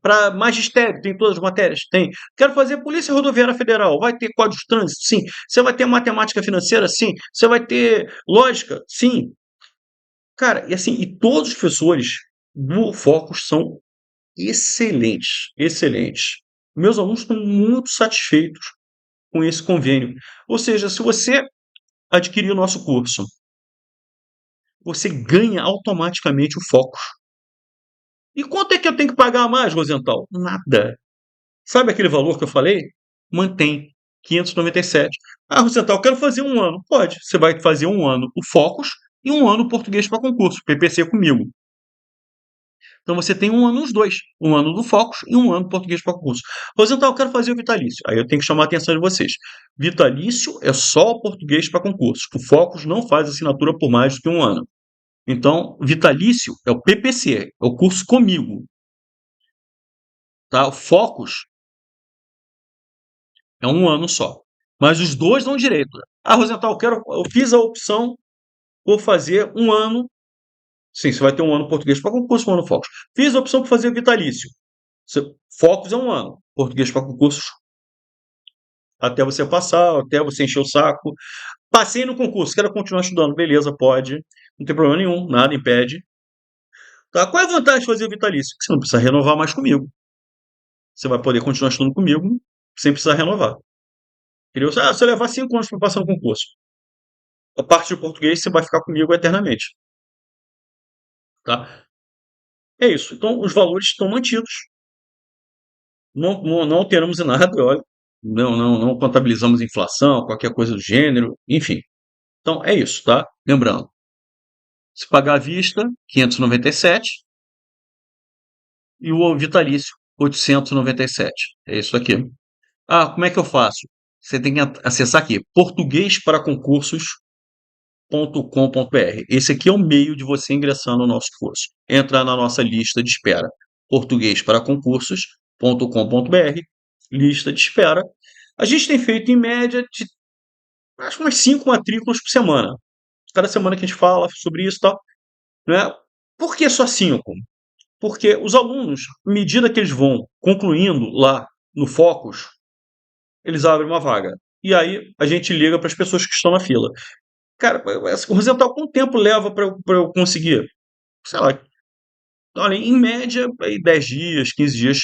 Speaker 5: Para magistério, tem todas as matérias? Tem. Quero fazer Polícia Rodoviária Federal, vai ter Código de Trânsito? Sim. Você vai ter matemática financeira? Sim. Você vai ter lógica? Sim. Cara, e assim, e todos os professores do Focus são excelentes, excelentes. Meus alunos estão muito satisfeitos com esse convênio. Ou seja, se você adquirir o nosso curso, você ganha automaticamente o Focus. E quanto é que eu tenho que pagar a mais, Rosenthal? Nada. Sabe aquele valor que eu falei? Mantém. 597. Ah, Rosenthal, eu quero fazer 1 ano. Pode. Você vai fazer 1 ano o Focus e 1 ano o português para concurso, PPC comigo. Então você tem 1 ano os dois. 1 ano do Focus e 1 ano do português para concurso. Rosenthal, eu quero fazer o vitalício. Aí eu tenho que chamar a atenção de vocês. Vitalício é só o português para concurso. O Focus não faz assinatura por mais do que 1 ano. Então, vitalício é o PPC, é o curso comigo. tá? O Focus é 1 ano só. Mas os dois dão direito. Ah, Rosenthal, eu fiz a opção, vou fazer 1 ano. Sim, você vai ter 1 ano português para concurso, 1 ano Focus. Fiz a opção para fazer vitalício. Focus é 1 ano, português para concursos até você passar, até você encher o saco. Passei no concurso, quero continuar estudando, beleza, pode, não tem problema nenhum, nada impede. Tá? Qual é a vantagem de fazer o vitalício? Que você não precisa renovar mais comigo. Você vai poder continuar estudando comigo sem precisar renovar. Entendeu? Se você levar 5 anos para passar no concurso, a parte de português você vai ficar comigo eternamente. Tá? É isso. Então, os valores estão mantidos. Não alteramos em nada, olha. Não contabilizamos inflação, qualquer coisa do gênero, enfim. Então, é isso, tá? Lembrando, se pagar à vista, 597 e o vitalício, 897. É isso aqui. Ah, como é que eu faço? Você tem que acessar aqui, portuguesparaconcursos.com.br. Esse aqui é o meio de você ingressar no nosso curso. Entra na nossa lista de espera, portuguesparaconcursos.com.br, lista de espera. A gente tem feito em média de acho umas 5 matrículas por semana. Cada semana que a gente fala sobre isso e tal. Né? Por que só 5? Porque os alunos, à medida que eles vão concluindo lá no Focus, eles abrem uma vaga. E aí a gente liga para as pessoas que estão na fila. Cara, o Rosenthal, quanto tempo leva para eu conseguir? Sei lá. Olha, em média, aí 10 dias, 15 dias,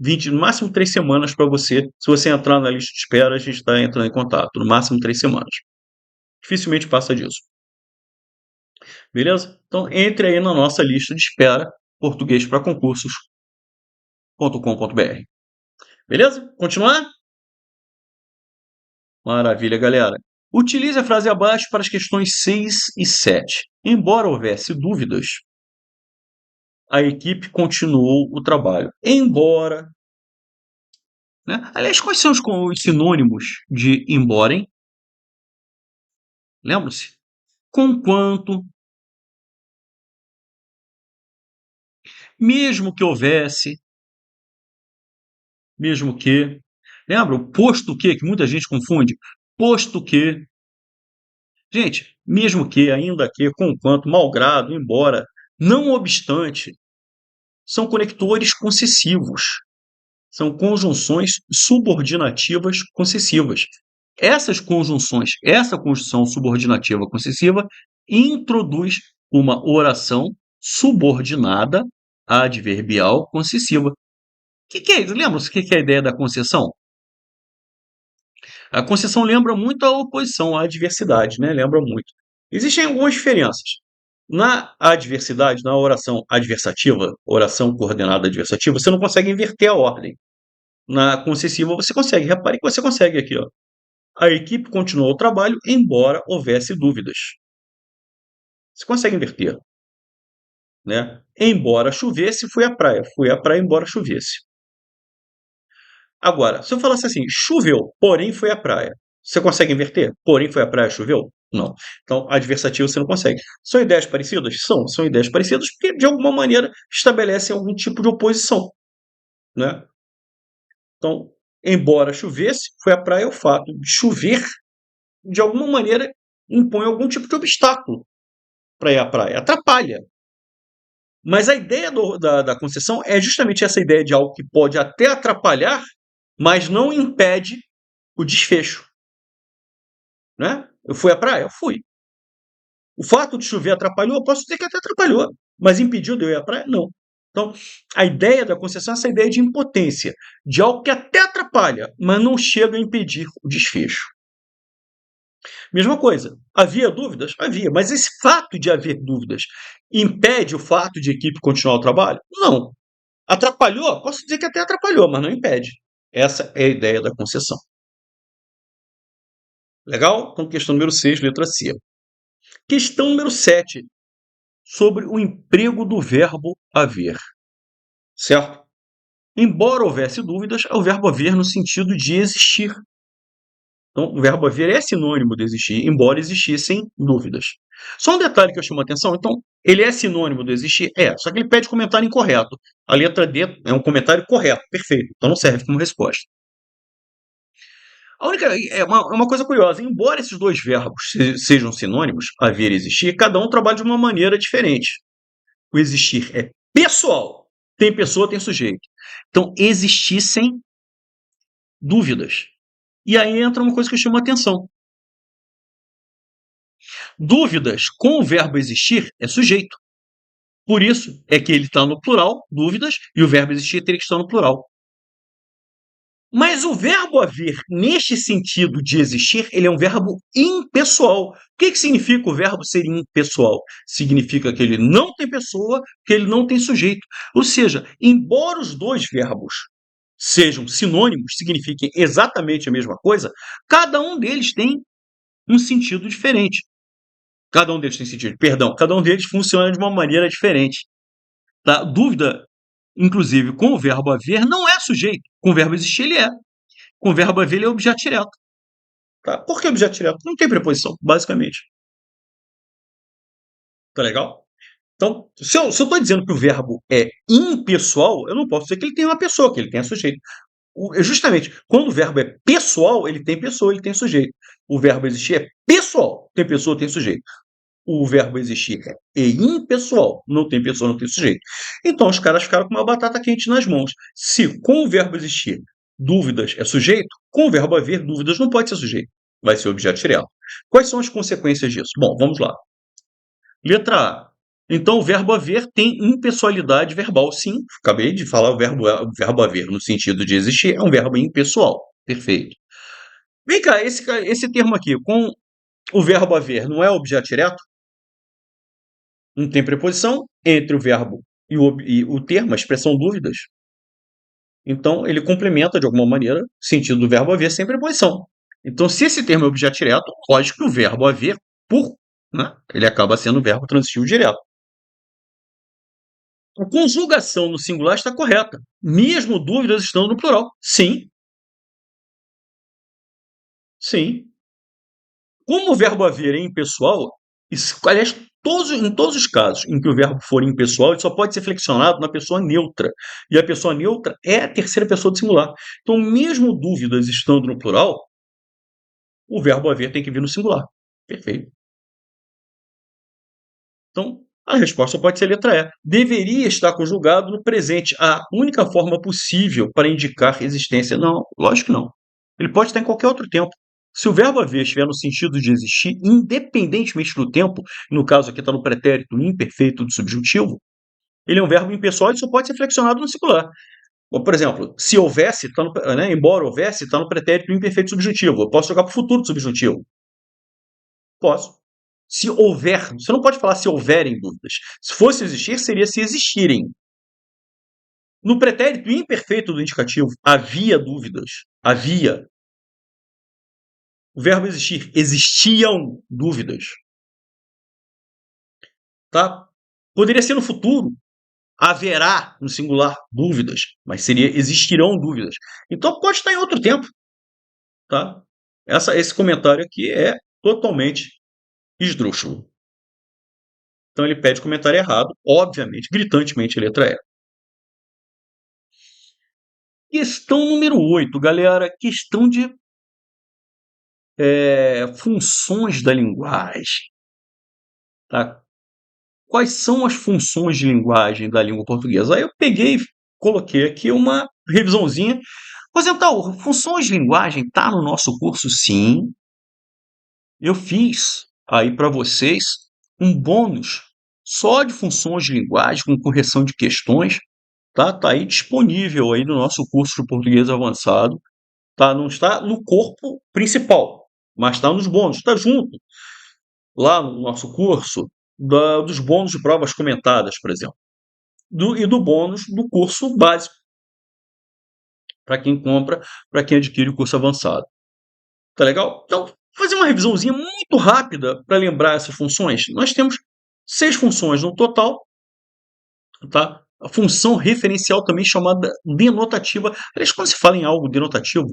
Speaker 5: 20, no máximo 3 semanas para você. Se você entrar na lista de espera, a gente está entrando em contato. No máximo 3 semanas. Dificilmente passa disso. Beleza? Então, entre aí na nossa lista de espera, portuguesparaconcursos.com.br. Beleza? Continuar? Maravilha, galera. Utilize a frase abaixo para as questões 6 e 7. Embora houvesse dúvidas, a equipe continuou o trabalho. Embora. Né? Aliás, quais são os sinônimos de embora, hein? Lembram-se? Conquanto. Mesmo que houvesse. Mesmo que. Lembra? Posto que muita gente confunde. Posto que. Gente, mesmo que, ainda que, conquanto, malgrado, embora, não obstante, são conectores concessivos. São conjunções subordinativas concessivas. Essas conjunções, essa conjunção subordinativa concessiva introduz uma oração subordinada adverbial concessiva. O que é isso? Lembra-se o que é a ideia da concessão? A concessão lembra muito a oposição, a adversidade, né? Lembra muito. Existem algumas diferenças. Na adversidade, na oração adversativa, oração coordenada adversativa, você não consegue inverter a ordem. Na concessiva você consegue. Repare que você consegue aqui, ó. A equipe continuou o trabalho, embora houvesse dúvidas. Você consegue inverter. Né? Embora chovesse, fui à praia. Fui à praia, embora chovesse. Agora, se eu falasse assim, choveu, porém foi à praia. Você consegue inverter? Porém foi à praia, choveu? Não. Então, adversativo você não consegue. São ideias parecidas? São ideias parecidas porque, de alguma maneira, estabelecem algum tipo de oposição. Né? Então, embora chovesse, foi à praia. O fato de chover, de alguma maneira, impõe algum tipo de obstáculo para ir à praia. Atrapalha. Mas a ideia da concessão é justamente essa ideia de algo que pode até atrapalhar, mas não impede o desfecho. Né? Eu fui à praia? Eu fui. O fato de chover atrapalhou? Eu posso dizer que até atrapalhou. Mas impediu de eu ir à praia? Não. Então, a ideia da concessão é essa ideia de impotência, de algo que até atrapalha, mas não chega a impedir o desfecho. Mesma coisa, havia dúvidas? Havia, mas esse fato de haver dúvidas impede o fato de a equipe continuar o trabalho? Não. Atrapalhou? Posso dizer que até atrapalhou, mas não impede. Essa é a ideia da concessão. Legal? Então, questão número 6, letra C. Questão número 7, sobre o emprego do verbo haver. Certo? Embora houvesse dúvidas, é o verbo haver no sentido de existir. Então, o verbo haver é sinônimo de existir, embora existissem dúvidas. Só um detalhe que eu chamo a atenção. Então, ele é sinônimo do existir? É, só que ele pede comentário incorreto. A letra D é um comentário correto, perfeito. Então não serve como resposta. A única é uma coisa curiosa. Embora esses dois verbos sejam sinônimos, haver e existir, cada um trabalha de uma maneira diferente. O existir é pessoal. Tem pessoa, tem sujeito. Então, existissem dúvidas. E aí entra uma coisa que eu chamo a atenção. Dúvidas com o verbo existir é sujeito. Por isso é que ele está no plural, dúvidas, e o verbo existir teria que estar no plural. Mas o verbo haver, neste sentido de existir, ele é um verbo impessoal. O que significa o verbo ser impessoal? Significa que ele não tem pessoa, que ele não tem sujeito. Ou seja, embora os dois verbos sejam sinônimos, signifiquem exatamente a mesma coisa, cada um deles tem um sentido diferente. Cada um deles tem sentido, perdão, cada um deles funciona de uma maneira diferente. Tá? Dúvida, inclusive, com o verbo haver, não é sujeito. Com o verbo existir, ele é. Com o verbo haver, ele é objeto direto. Tá? Por que objeto direto? Não tem preposição, basicamente. Tá legal? Então, se eu estou dizendo que o verbo é impessoal, eu não posso dizer que ele tem uma pessoa, que ele tenha sujeito. Justamente, quando o verbo é pessoal, ele tem pessoa, ele tem sujeito. O verbo existir é pessoal, tem pessoa, tem sujeito. O verbo existir é impessoal, não tem pessoa, não tem sujeito. Então os caras ficaram com uma batata quente nas mãos. Se com o verbo existir dúvidas é sujeito, com o verbo haver dúvidas não pode ser sujeito. Vai ser objeto direto. Quais são as consequências disso? Bom, vamos lá. Letra A. Então o verbo haver tem impessoalidade verbal, sim. Acabei de falar o verbo haver no sentido de existir, é um verbo impessoal. Perfeito. Vem cá, esse termo aqui, com o verbo haver, não é objeto direto? Não tem preposição entre o verbo e o termo, a expressão dúvidas. Então, ele complementa, de alguma maneira, o sentido do verbo haver sem preposição. Então, se esse termo é objeto direto, lógico que o verbo haver, ele acaba sendo o verbo transitivo direto. A conjugação no singular está correta, mesmo dúvidas estando no plural. Sim. Sim. Como o verbo haver é impessoal, aliás, em todos os casos em que o verbo for impessoal, ele só pode ser flexionado na pessoa neutra. E a pessoa neutra é a terceira pessoa do singular. Então, mesmo dúvidas estando no plural, o verbo haver tem que vir no singular. Perfeito. Então, a resposta pode ser a letra E. Deveria estar conjugado no presente. A única forma possível para indicar existência. Não, lógico que não. Ele pode estar em qualquer outro tempo. Se o verbo haver estiver no sentido de existir, independentemente do tempo, no caso aqui está no pretérito imperfeito do subjuntivo, ele é um verbo impessoal e só pode ser flexionado no singular. Ou, por exemplo, se houvesse, embora houvesse, está no pretérito imperfeito subjuntivo. Eu posso jogar para o futuro do subjuntivo? Posso. Se houver, você não pode falar se houverem dúvidas. Se fosse existir, seria se existirem. No pretérito imperfeito do indicativo, havia dúvidas. Havia. O verbo existir, existiam dúvidas. Tá? Poderia ser no futuro, haverá no singular dúvidas, mas seria existirão dúvidas. Então pode estar em outro tempo. Tá? Esse comentário aqui é totalmente esdrúxulo. Então ele pede comentário errado, obviamente, gritantemente, letra E. Questão número 8, galera. Questão de funções da linguagem. Tá? Quais são as funções de linguagem da língua portuguesa? Aí eu peguei e coloquei aqui uma revisãozinha. Pois então, funções de linguagem está no nosso curso, sim. Eu fiz aí para vocês um bônus só de funções de linguagem com correção de questões. Tá aí disponível aí no nosso curso de português avançado. Tá? Não está no corpo principal, mas está nos bônus. Está junto lá no nosso curso dos bônus de provas comentadas, por exemplo. E do bônus do curso básico. Para quem compra, para quem adquire o curso avançado. Tá legal? Então, vou fazer uma revisãozinha muito rápida para lembrar essas funções. Nós temos 6 funções no total. Tá? A função referencial também chamada denotativa. Aliás, quando se fala em algo denotativo,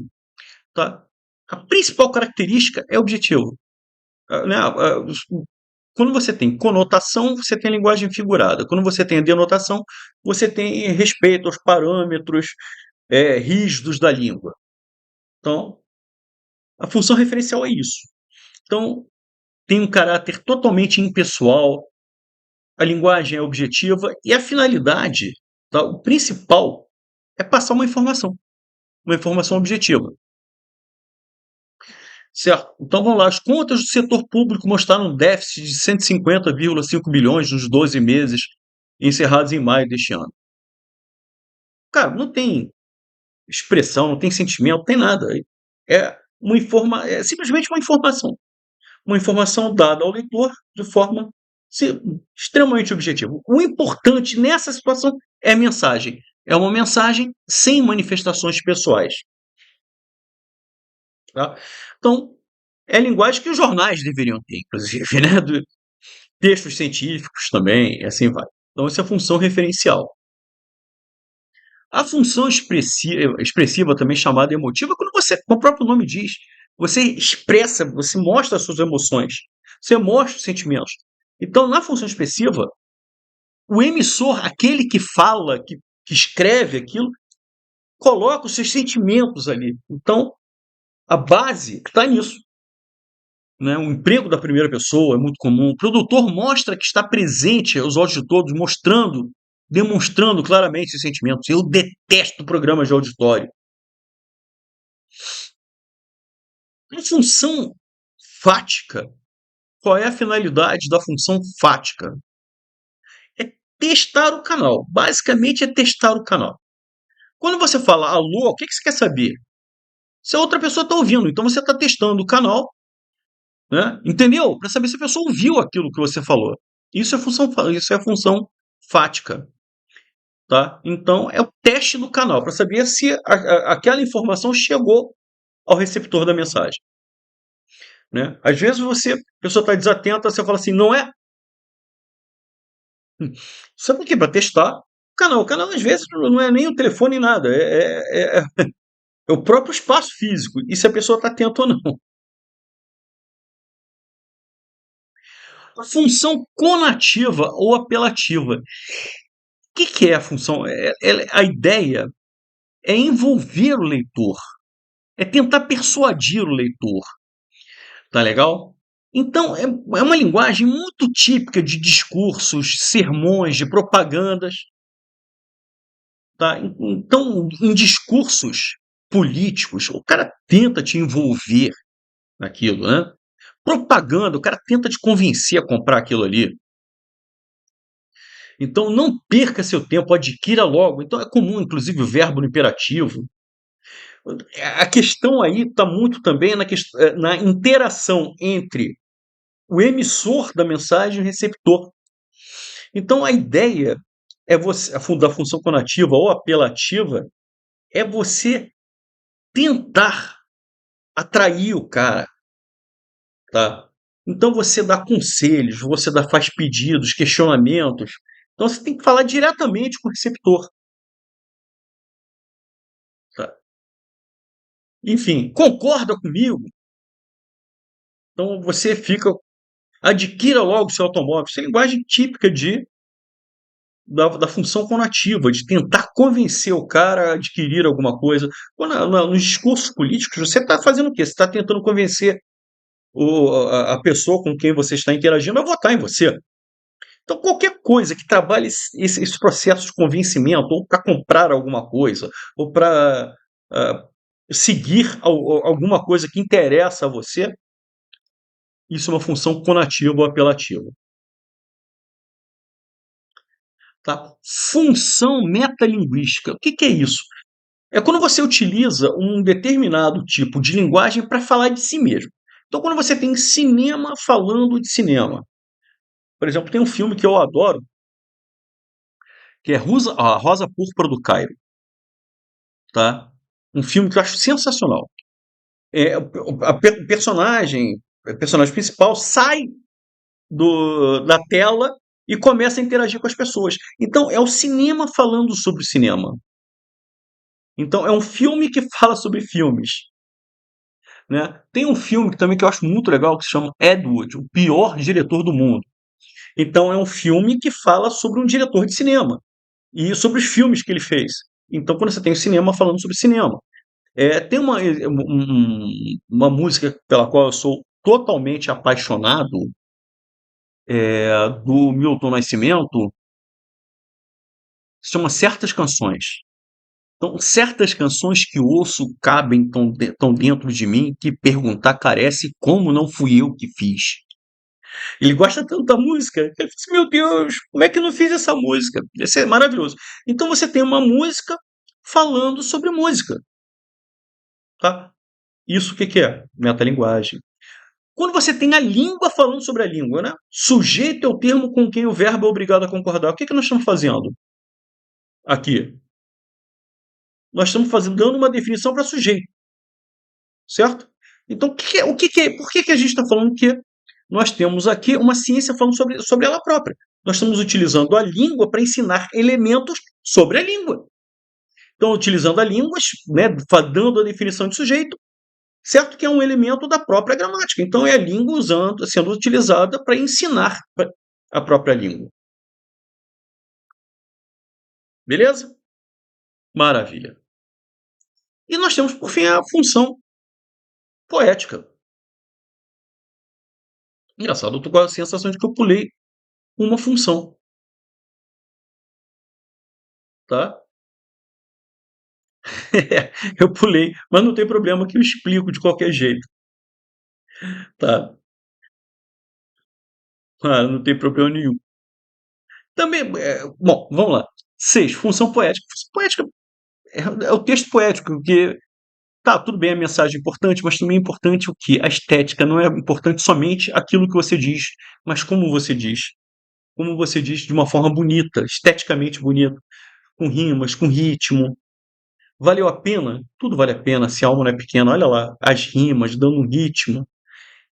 Speaker 5: tá? A principal característica é o objetivo. quando você tem conotação, você tem linguagem figurada. Quando você tem a denotação, você tem respeito aos parâmetros rígidos da língua. Então, a função referencial é isso. Então, tem um caráter totalmente impessoal, a linguagem é objetiva e a finalidade, tá? O principal é passar uma informação objetiva. Certo? Então vamos lá, as contas do setor público mostraram um déficit de 150,5 bilhões nos 12 meses encerrados em maio deste ano. Cara, não tem expressão, não tem sentimento, não tem nada. É simplesmente uma informação. Uma informação dada ao leitor de forma extremamente objetiva. O importante nessa situação é a mensagem. É uma mensagem sem manifestações pessoais. Tá? Então, é a linguagem que os jornais deveriam ter, inclusive, né? Textos científicos também, e assim vai. Então, essa é a função referencial. A função expressiva, também chamada emotiva, quando você, como o próprio nome diz, você expressa, você mostra as suas emoções, você mostra os sentimentos. Então, na função expressiva, o emissor, aquele que fala, que escreve aquilo, coloca os seus sentimentos ali. Então, a base está nisso. Né? O emprego da primeira pessoa é muito comum. O produtor mostra que está presente aos olhos de todos, demonstrando claramente esses sentimentos. Eu detesto programas de auditório. A função fática. Qual é a finalidade da função fática? É testar o canal. Basicamente é testar o canal. Quando você fala alô, o que você quer saber? Se a outra pessoa está ouvindo. Então você está testando o canal, né? Entendeu? Para saber se a pessoa ouviu aquilo que você falou. Isso é a função fática. Tá? Então, é o teste do canal, para saber se aquela informação chegou ao receptor da mensagem. Né? Às vezes a pessoa está desatenta, você fala assim, não é? Sabe por quê? Para testar o canal. O canal, às vezes, não é nem o telefone, nada. É o próprio espaço físico. E se a pessoa está atenta ou não. A função conativa ou apelativa. O que é a função? A ideia é envolver o leitor. É tentar persuadir o leitor. Tá legal? Então, é uma linguagem muito típica de discursos, sermões, de propagandas. Tá? Então, em discursos políticos, o cara tenta te envolver naquilo, né? Propaganda, o cara tenta te convencer a comprar aquilo ali. Então, não perca seu tempo, adquira logo. Então, é comum, inclusive, o verbo no imperativo. A questão aí está muito também na interação entre o emissor da mensagem e o receptor. Então, a ideia da função conativa ou apelativa é você tentar atrair o cara. Tá? Então, você dá conselhos, faz pedidos, questionamentos. Então, você tem que falar diretamente com o receptor. Tá? Enfim, concorda comigo? Então, adquira logo o seu automóvel. Isso é linguagem típica da função conativa, de tentar convencer o cara a adquirir alguma coisa. Nos discursos políticos, você está fazendo o quê? Você está tentando convencer a pessoa com quem você está interagindo a votar em você. Então, qualquer coisa que trabalhe esse processo de convencimento, ou para comprar alguma coisa, ou para seguir alguma coisa que interessa a você, isso é uma função conativa ou apelativa. Tá? Função metalinguística. O que é isso? É quando você utiliza um determinado tipo de linguagem para falar de si mesmo. Então, quando você tem cinema falando de cinema. Por exemplo, tem um filme que eu adoro, que é a Rosa Púrpura do Cairo. Tá? Um filme que eu acho sensacional. O personagem principal sai da tela e começa a interagir com as pessoas. Então, é o cinema falando sobre o cinema. Então, é um filme que fala sobre filmes. né? Tem um filme também que eu acho muito legal que se chama Ed Wood, o pior diretor do mundo. Então é um filme que fala sobre um diretor de cinema e sobre os filmes que ele fez. Então quando você tem o cinema falando sobre cinema, tem uma música pela qual eu sou totalmente apaixonado, do Milton Nascimento, se chama Certas Canções. Então, certas canções que ouço cabem tão dentro de mim que perguntar carece como não fui eu que fiz. Ele gosta tanto da música, ele fala assim, meu Deus, como é que eu não fiz essa música? Isso é maravilhoso. Então você tem uma música falando sobre música, tá? Isso o que que é? Metalinguagem. Quando você tem a língua falando sobre a língua, né? Sujeito é o termo com quem o verbo é obrigado a concordar. O que que nós estamos fazendo aqui? Nós estamos dando uma definição para sujeito, certo? Então, por que que a gente está falando que nós temos aqui uma ciência falando sobre ela própria? Nós estamos utilizando a língua para ensinar elementos sobre a língua. Então, utilizando a língua, né, dando a definição de sujeito, certo que é um elemento da própria gramática. Então, é a língua sendo utilizada para ensinar a própria língua. Beleza? Maravilha. E nós temos, por fim, a função poética. Engraçado, eu tô com a sensação de que eu pulei uma função, tá? Eu pulei, mas não tem problema que eu explico de qualquer jeito, tá? Ah, não tem problema nenhum. Também, bom, vamos lá. 6, função poética. Função poética é o texto poético, que tá, tudo bem, a mensagem é importante, mas também é importante o quê? A estética. Não é importante somente aquilo que você diz, mas como você diz. Como você diz de uma forma bonita, esteticamente bonita, com rimas, com ritmo. Valeu a pena? Tudo vale a pena se a alma não é pequena. Olha lá, as rimas, dando um ritmo.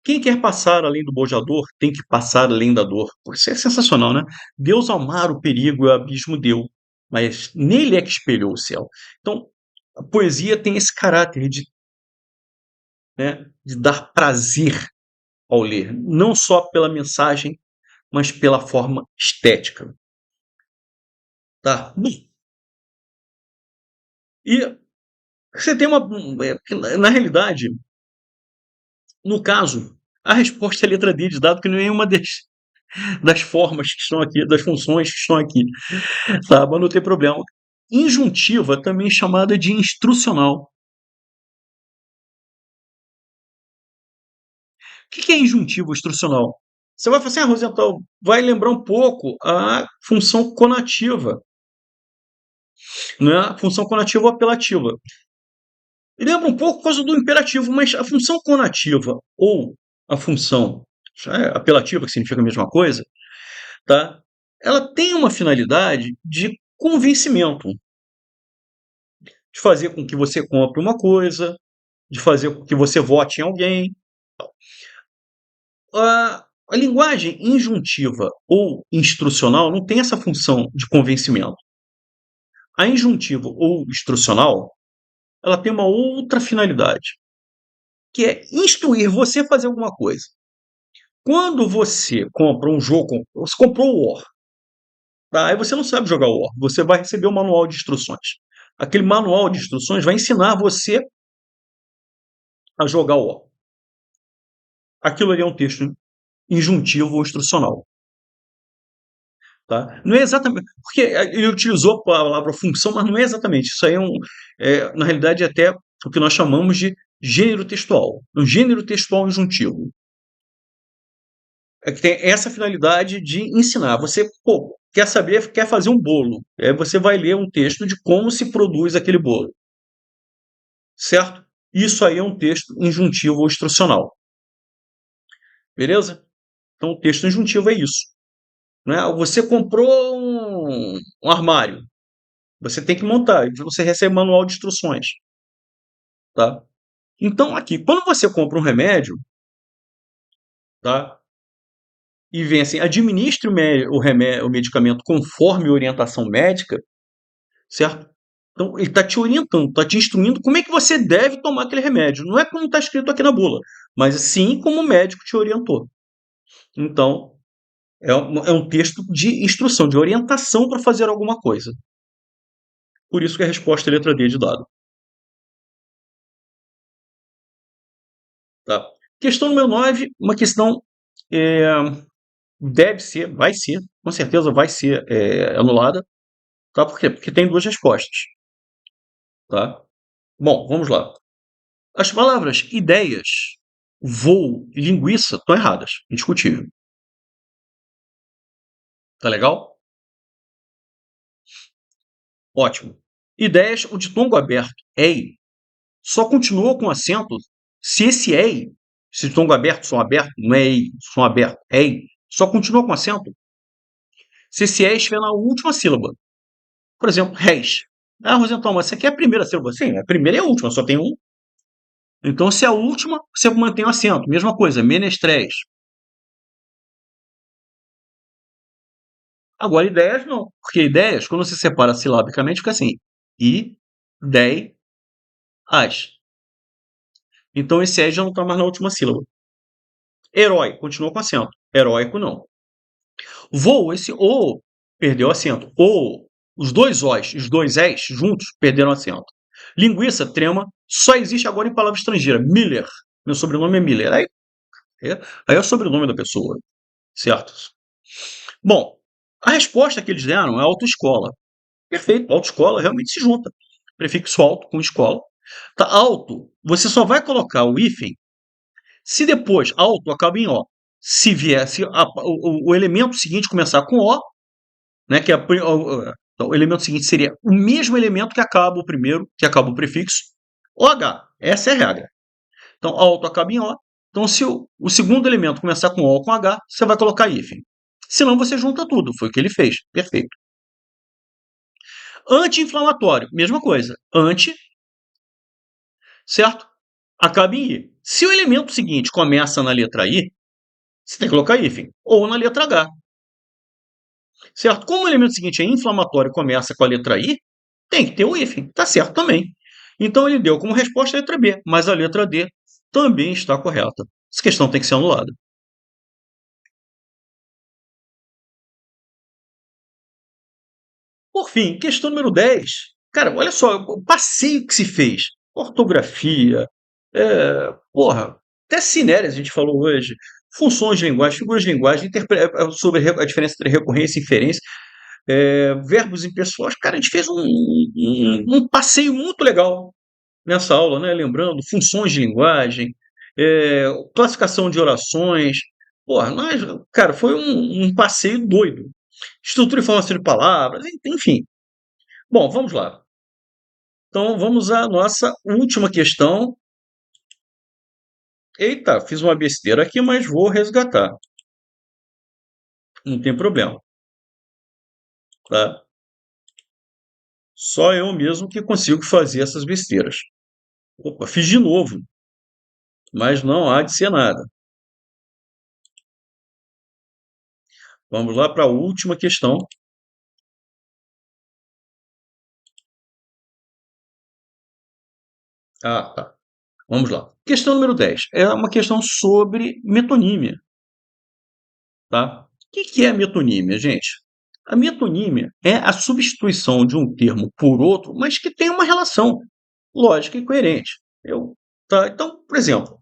Speaker 5: Quem quer passar além do bojador tem que passar além da dor. Pô, isso é sensacional, né? Deus ao mar o perigo e o abismo deu, mas nele é que espelhou o céu. Então, a poesia tem esse caráter de, né, de dar prazer ao ler, não só pela mensagem, mas pela forma estética. Tá? Bom, e você tem na realidade, no caso, a resposta é a letra D, dado que nenhuma das formas que estão aqui, das funções que estão aqui, tá? Mas não tem problema. Injuntiva, também chamada de instrucional. O que é injuntivo instrucional? Você vai falar assim, Rosenthal, vai lembrar um pouco a função conativa, não é? A função conativa ou apelativa. Lembra um pouco por causa do imperativo, mas a função conativa ou a função apelativa, que significa a mesma coisa, tá? Ela tem uma finalidade de convencimento, de fazer com que você compre uma coisa, de fazer com que você vote em alguém. A linguagem injuntiva ou instrucional não tem essa função de convencimento. A injuntiva ou instrucional, ela tem uma outra finalidade, que é instruir você a fazer alguma coisa. Quando você compra um jogo, você comprou o War, tá? Aí você não sabe jogar o War, você vai receber um manual de instruções. Aquele manual de instruções vai ensinar você a jogar o War. Aquilo ali é um texto injuntivo ou instrucional. Tá? Não é exatamente. Porque ele utilizou a palavra função, mas não é exatamente. Isso aí na realidade, é até o que nós chamamos de gênero textual. Um gênero textual injuntivo. É que tem essa finalidade de ensinar. Você quer saber, quer fazer um bolo. Aí você vai ler um texto de como se produz aquele bolo. Certo? Isso aí é um texto injuntivo ou instrucional. Beleza? Então, o texto injuntivo é isso. Né? Você comprou um armário. Você tem que montar. Você recebe manual de instruções. Tá? Então, aqui, quando você compra um remédio, tá? E vem assim, administre o medicamento conforme orientação médica, certo? Então, ele está te orientando, está te instruindo como é que você deve tomar aquele remédio. Não é como está escrito aqui na bula, mas sim como o médico te orientou. Então, é um texto de instrução, de orientação para fazer alguma coisa. Por isso que a resposta é letra D de dado. Tá? Questão número 9, uma questão é, deve ser, vai ser, com certeza vai ser anulada. Tá? Por quê? Porque tem duas respostas. Tá? Bom, vamos lá. As palavras ideias, voo e linguiça estão erradas. Indiscutível. Tá legal? Ótimo. Ideias, o ditongo aberto, ei, só continua com acento se esse ei, se ditongo aberto, som aberto, não é ei, som aberto, ei, só continua com acento se esse ei estiver na última sílaba. Por exemplo, réis. Ah, Rosentão, mas você quer a primeira sílaba? Sim, a primeira e a última, só tem um. Então, se é a última, você mantém o acento. Mesma coisa, menestréis. Agora, ideias não. Porque ideias, quando você separa silabicamente, fica assim. I, as. Então, esse é já não está mais na última sílaba. Herói, continua com acento. Heróico, não. Voo, esse o perdeu acento. O, os dois os, os dois es juntos perderam acento. Linguiça, trema, só existe agora em palavra estrangeira. Miller, meu sobrenome é Miller. Aí é o sobrenome da pessoa, certo? Bom, a resposta que eles deram é autoescola. Perfeito, autoescola realmente se junta. Prefixo alto com escola. Tá, alto, você só vai colocar o hífen se depois alto acaba em O. Se viesse o elemento seguinte começar com O, né, que então, o elemento seguinte seria o mesmo elemento que acaba o primeiro, que acaba o prefixo, OH. Essa é a regra. Então, alto acaba em O. Então, se o segundo elemento começar com O ou com H, você vai colocar hífen. Senão, você junta tudo. Foi o que ele fez. Perfeito. Anti-inflamatório. Mesma coisa. Anti, certo? Acaba em I. Se o elemento seguinte começa na letra I, você tem que colocar hífen. Ou na letra H. Certo? Como o elemento seguinte é inflamatório e começa com a letra I, tem que ter o hífen. Tá certo também. Então, ele deu como resposta a letra B. Mas a letra D também está correta. Essa questão tem que ser anulada. Por fim, questão número 10. Cara, olha só, o passeio que se fez. Ortografia, porra, até cinéria a gente falou hoje. Funções de linguagem, figuras de linguagem, sobre a diferença entre recorrência e inferência, verbos impessoais. Cara, a gente fez um passeio muito legal nessa aula, né? Lembrando, funções de linguagem, classificação de orações. Porra, cara, foi um passeio doido. Estrutura e formação de palavras, enfim. Bom, vamos lá. Então, vamos à nossa última questão. Eita, fiz uma besteira aqui, mas vou resgatar. Não tem problema. Tá? Só eu mesmo que consigo fazer essas besteiras. Opa, fiz de novo. Mas não há de ser nada. Vamos lá para a última questão. Ah, tá. Vamos lá. Questão número 10. É uma questão sobre metonímia. Tá? O que é metonímia, gente? A metonímia é a substituição de um termo por outro, mas que tem uma relação lógica e coerente. Tá? Então, por exemplo,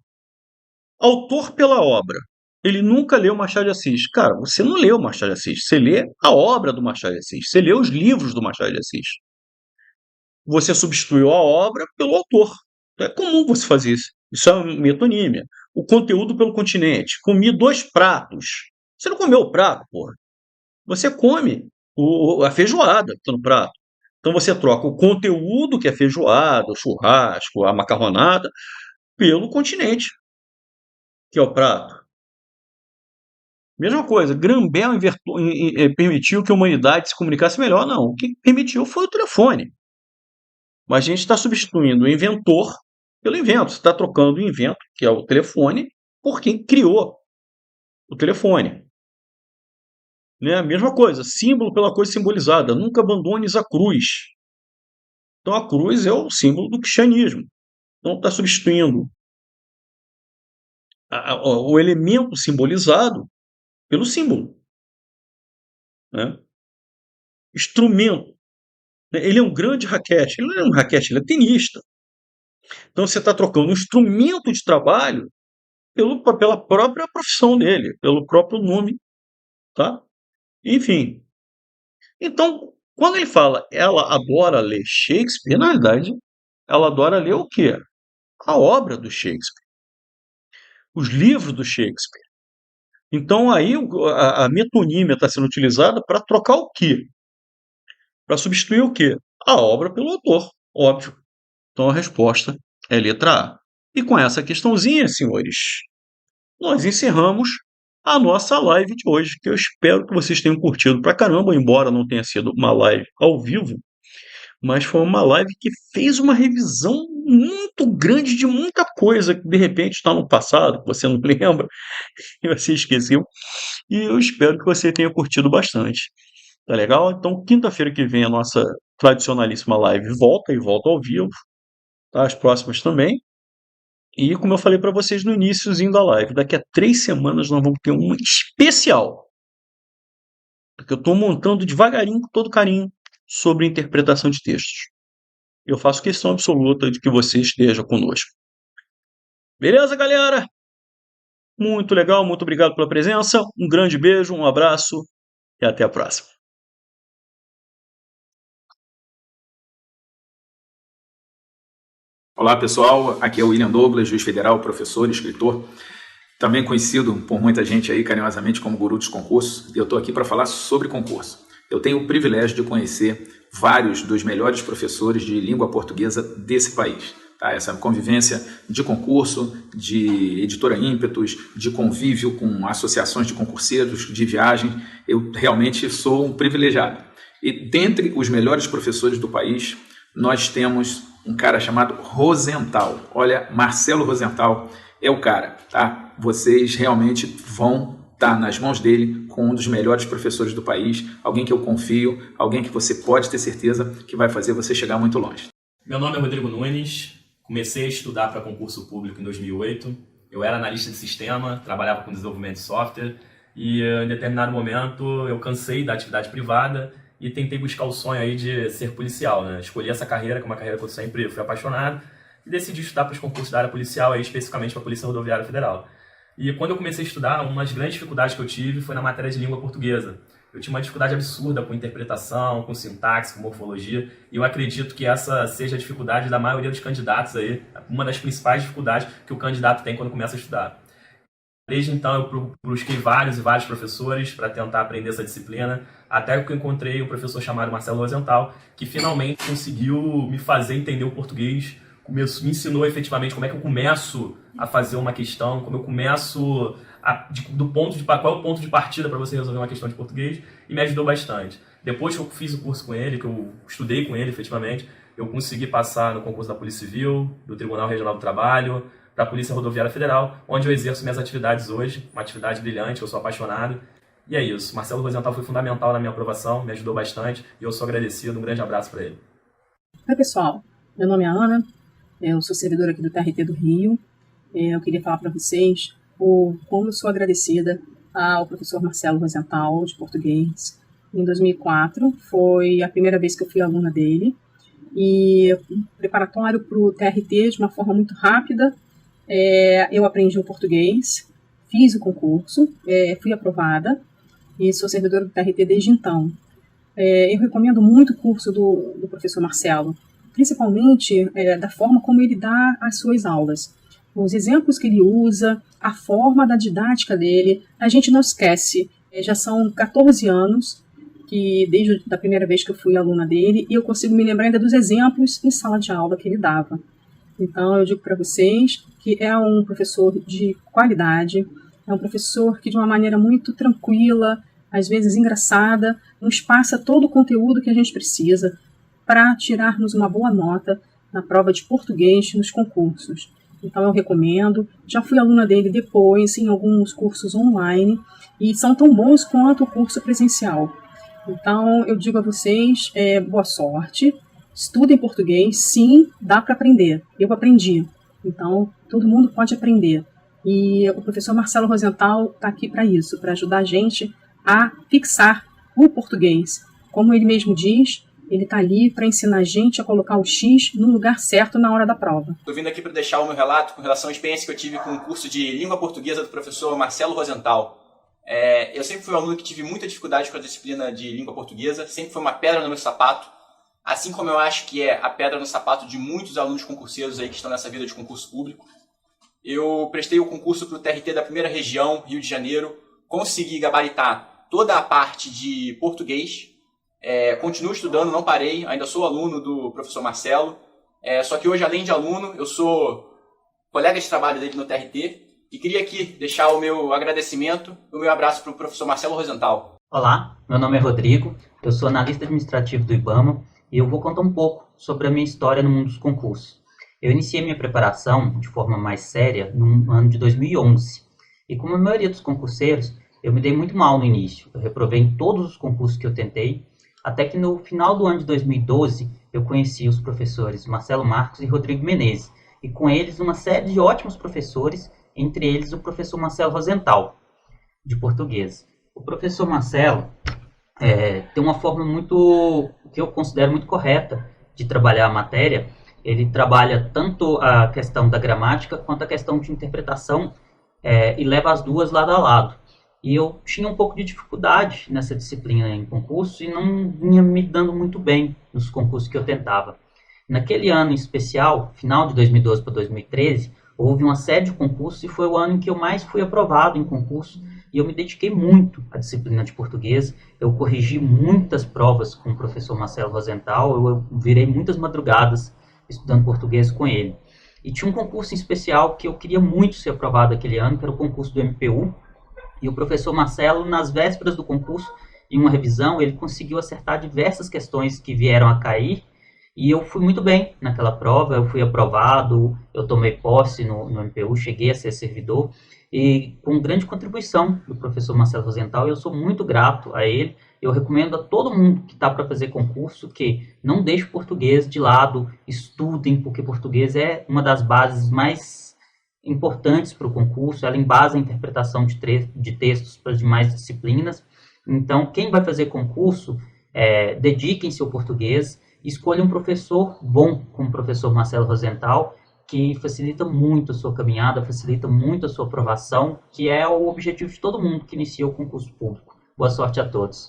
Speaker 5: autor pela obra. Ele nunca leu Machado de Assis. Cara, você não leu Machado de Assis. Você lê a obra do Machado de Assis. Você lê os livros do Machado de Assis. Você substituiu a obra pelo autor. É comum você fazer isso. Isso é metonímia. O conteúdo pelo continente. Comi 2 pratos. Você não comeu o prato, porra. Você come a feijoada que está no prato. Então você troca o conteúdo, que é feijoada, o churrasco, a macarronada, pelo continente, que é o prato. Mesma coisa, Graham-Bell permitiu que a humanidade se comunicasse melhor? Não, o que permitiu foi o telefone. Mas a gente está substituindo o inventor pelo invento. Você está trocando o invento, que é o telefone, por quem criou o telefone. Né? Mesma coisa, símbolo pela coisa simbolizada. Nunca abandones a cruz. Então a cruz é o símbolo do cristianismo. Então está substituindo o elemento simbolizado pelo símbolo, né? Instrumento. Ele é um grande raquete. Ele não é um raquete, ele é tenista. Então você está trocando um instrumento de trabalho pela própria profissão dele, pelo próprio nome, tá? Enfim. Então, quando ele fala ela adora ler Shakespeare, na realidade, ela adora ler o quê? A obra do Shakespeare, os livros do Shakespeare. Então aí a metonímia está sendo utilizada para trocar o quê? Para substituir o quê? A obra pelo autor, óbvio. Então a resposta é letra A. E com essa questãozinha, senhores, nós encerramos a nossa live de hoje, que eu espero que vocês tenham curtido pra caramba, embora não tenha sido uma live ao vivo, mas foi uma live que fez uma revisão muito grande de muita coisa que de repente está no passado, que você não lembra, e você esqueceu. E eu espero que você tenha curtido bastante. Tá legal? Então, quinta-feira que vem a nossa tradicionalíssima live volta e volta ao vivo, tá? As próximas também. E como eu falei para vocês no iníciozinho da live, daqui a 3 semanas nós vamos ter uma especial, porque eu estou montando devagarinho, com todo carinho, sobre interpretação de textos. Eu faço questão absoluta de que você esteja conosco. Beleza, galera? Muito legal, muito obrigado pela presença. Um grande beijo, um abraço e até a próxima.
Speaker 6: Olá pessoal, aqui é o William Douglas, juiz federal, professor e escritor, também conhecido por muita gente aí carinhosamente como guru dos concursos, e eu estou aqui para falar sobre concurso. Eu tenho o privilégio de conhecer vários dos melhores professores de língua portuguesa desse país. Tá? Essa convivência de concurso, de editora ímpetos, de convívio com associações de concurseiros, de viagem, eu realmente sou um privilegiado. E dentre os melhores professores do país, nós temos um cara chamado Rosenthal. Olha, Marcelo Rosenthal é o cara, tá? Vocês realmente vão estar nas mãos dele com um dos melhores professores do país, alguém que eu confio, alguém que você pode ter certeza que vai fazer você chegar muito longe.
Speaker 3: Meu nome é Rodrigo Nunes, comecei a estudar para concurso público em 2008. Eu era analista de sistema, trabalhava com desenvolvimento de software e em determinado momento eu cansei da atividade privada e tentei buscar o sonho aí de ser policial, né? Escolhi essa carreira, que é uma carreira que eu sempre fui apaixonado, e decidi estudar para os concursos da área policial, aí, especificamente para a Polícia Rodoviária Federal. E quando eu comecei a estudar, uma das grandes dificuldades que eu tive foi na matéria de língua portuguesa. Eu tinha uma dificuldade absurda com interpretação, com sintaxe, com morfologia, e eu acredito que essa seja a dificuldade da maioria dos candidatos aí, uma das principais dificuldades que o candidato tem quando começa a estudar. Desde então eu busquei vários e vários professores para tentar aprender essa disciplina, até que eu encontrei um professor chamado Marcelo Rosenthal, que finalmente conseguiu me fazer entender o português, me ensinou efetivamente como é que eu começo a fazer uma questão, como eu começo qual é o ponto de partida para você resolver uma questão de português, e me ajudou bastante. Depois que eu fiz o curso com ele, que eu estudei com ele efetivamente, eu consegui passar no concurso da Polícia Civil, do Tribunal Regional do Trabalho, para a Polícia Rodoviária Federal, onde eu exerço minhas atividades hoje, uma atividade brilhante, eu sou apaixonado. E é isso, Marcelo Rosenthal foi fundamental na minha aprovação, me ajudou bastante e eu sou agradecido, um grande abraço para ele.
Speaker 2: Oi pessoal, meu nome é Ana, eu sou servidora aqui do TRT do Rio. Eu queria falar para vocês como eu sou agradecida ao professor Marcelo Rosenthal, de português. Em 2004, foi a primeira vez que eu fui aluna dele, e preparatório para o TRT de uma forma muito rápida. Eu aprendi o português, fiz o concurso, fui aprovada e sou servidora do TRT desde então. Eu recomendo muito o curso do professor Marcelo, principalmente da forma como ele dá as suas aulas. Os exemplos que ele usa, a forma da didática dele, a gente não esquece. Já são 14 anos que desde a primeira vez que eu fui aluna dele, e eu consigo me lembrar ainda dos exemplos em sala de aula que ele dava. Então, eu digo para vocês que é um professor de qualidade, é um professor que, de uma maneira muito tranquila, às vezes engraçada, nos passa todo o conteúdo que a gente precisa para tirarmos uma boa nota na prova de português nos concursos. Então, eu recomendo. Já fui aluna dele depois em alguns cursos online, e são tão bons quanto o curso presencial. Então, eu digo a vocês, boa sorte. estuda em português, sim, dá para aprender. Eu aprendi. Então, todo mundo pode aprender. E o professor Marcelo Rosenthal está aqui para isso, para ajudar a gente a fixar o português. Como ele mesmo diz, ele está ali para ensinar a gente a colocar o X no lugar certo na hora da prova.
Speaker 1: Estou vindo aqui para deixar o meu relato com relação à experiência que eu tive com o curso de língua portuguesa do professor Marcelo Rosenthal. Eu sempre fui um aluno que tive muita dificuldade com a disciplina de língua portuguesa, sempre foi uma pedra no meu sapato, assim como eu acho que é a pedra no sapato de muitos alunos concurseiros aí que estão nessa vida de concurso público. Eu prestei o concurso para o TRT da primeira região, Rio de Janeiro, consegui gabaritar toda a parte de português, continuo estudando, não parei, ainda sou aluno do professor Marcelo, só que hoje, além de aluno, eu sou colega de trabalho dele no TRT e queria aqui deixar o meu agradecimento e o meu abraço para o professor Marcelo Rosenthal.
Speaker 4: Olá, meu nome é Rodrigo, eu sou analista administrativo do IBAMA e eu vou contar um pouco sobre a minha história no mundo dos concursos. Eu iniciei minha preparação de forma mais séria no ano de 2011 e, como a maioria dos concurseiros, eu me dei muito mal no início. Eu reprovei em todos os concursos que eu tentei, até que no final do ano de 2012 eu conheci os professores Marcelo Marcos e Rodrigo Menezes, e com eles uma série de ótimos professores, entre eles o professor Marcelo Rosenthal, de português. O professor Marcelo tem uma forma que eu considero muito correta de trabalhar a matéria. Ele trabalha tanto a questão da gramática quanto a questão de interpretação e leva as duas lado a lado. E eu tinha um pouco de dificuldade nessa disciplina em concurso e não vinha me dando muito bem nos concursos que eu tentava. Naquele ano em especial, final de 2012 para 2013, houve uma série de concursos e foi o ano em que eu mais fui aprovado em concurso e eu me dediquei muito à disciplina de português. Eu corrigi muitas provas com o professor Marcelo Rosenthal, eu virei muitas madrugadas estudando português com ele. E tinha um concurso em especial que eu queria muito ser aprovado aquele ano, que era o concurso do MPU, e o professor Marcelo, nas vésperas do concurso, em uma revisão, ele conseguiu acertar diversas questões que vieram a cair, e eu fui muito bem naquela prova, eu fui aprovado, eu tomei posse no MPU, cheguei a ser servidor, e com grande contribuição do professor Marcelo Rosenthal, eu sou muito grato a ele. Eu recomendo a todo mundo que está para fazer concurso que não deixe o português de lado, estudem, porque português é uma das bases mais importantes para o concurso, ela embasa a interpretação de textos para as demais disciplinas. Então, quem vai fazer concurso, dediquem-se ao português, escolha um professor bom, como o professor Marcelo Rosenthal, que facilita muito a sua caminhada, facilita muito a sua aprovação, que é o objetivo de todo mundo que inicia o concurso público. Boa sorte a todos.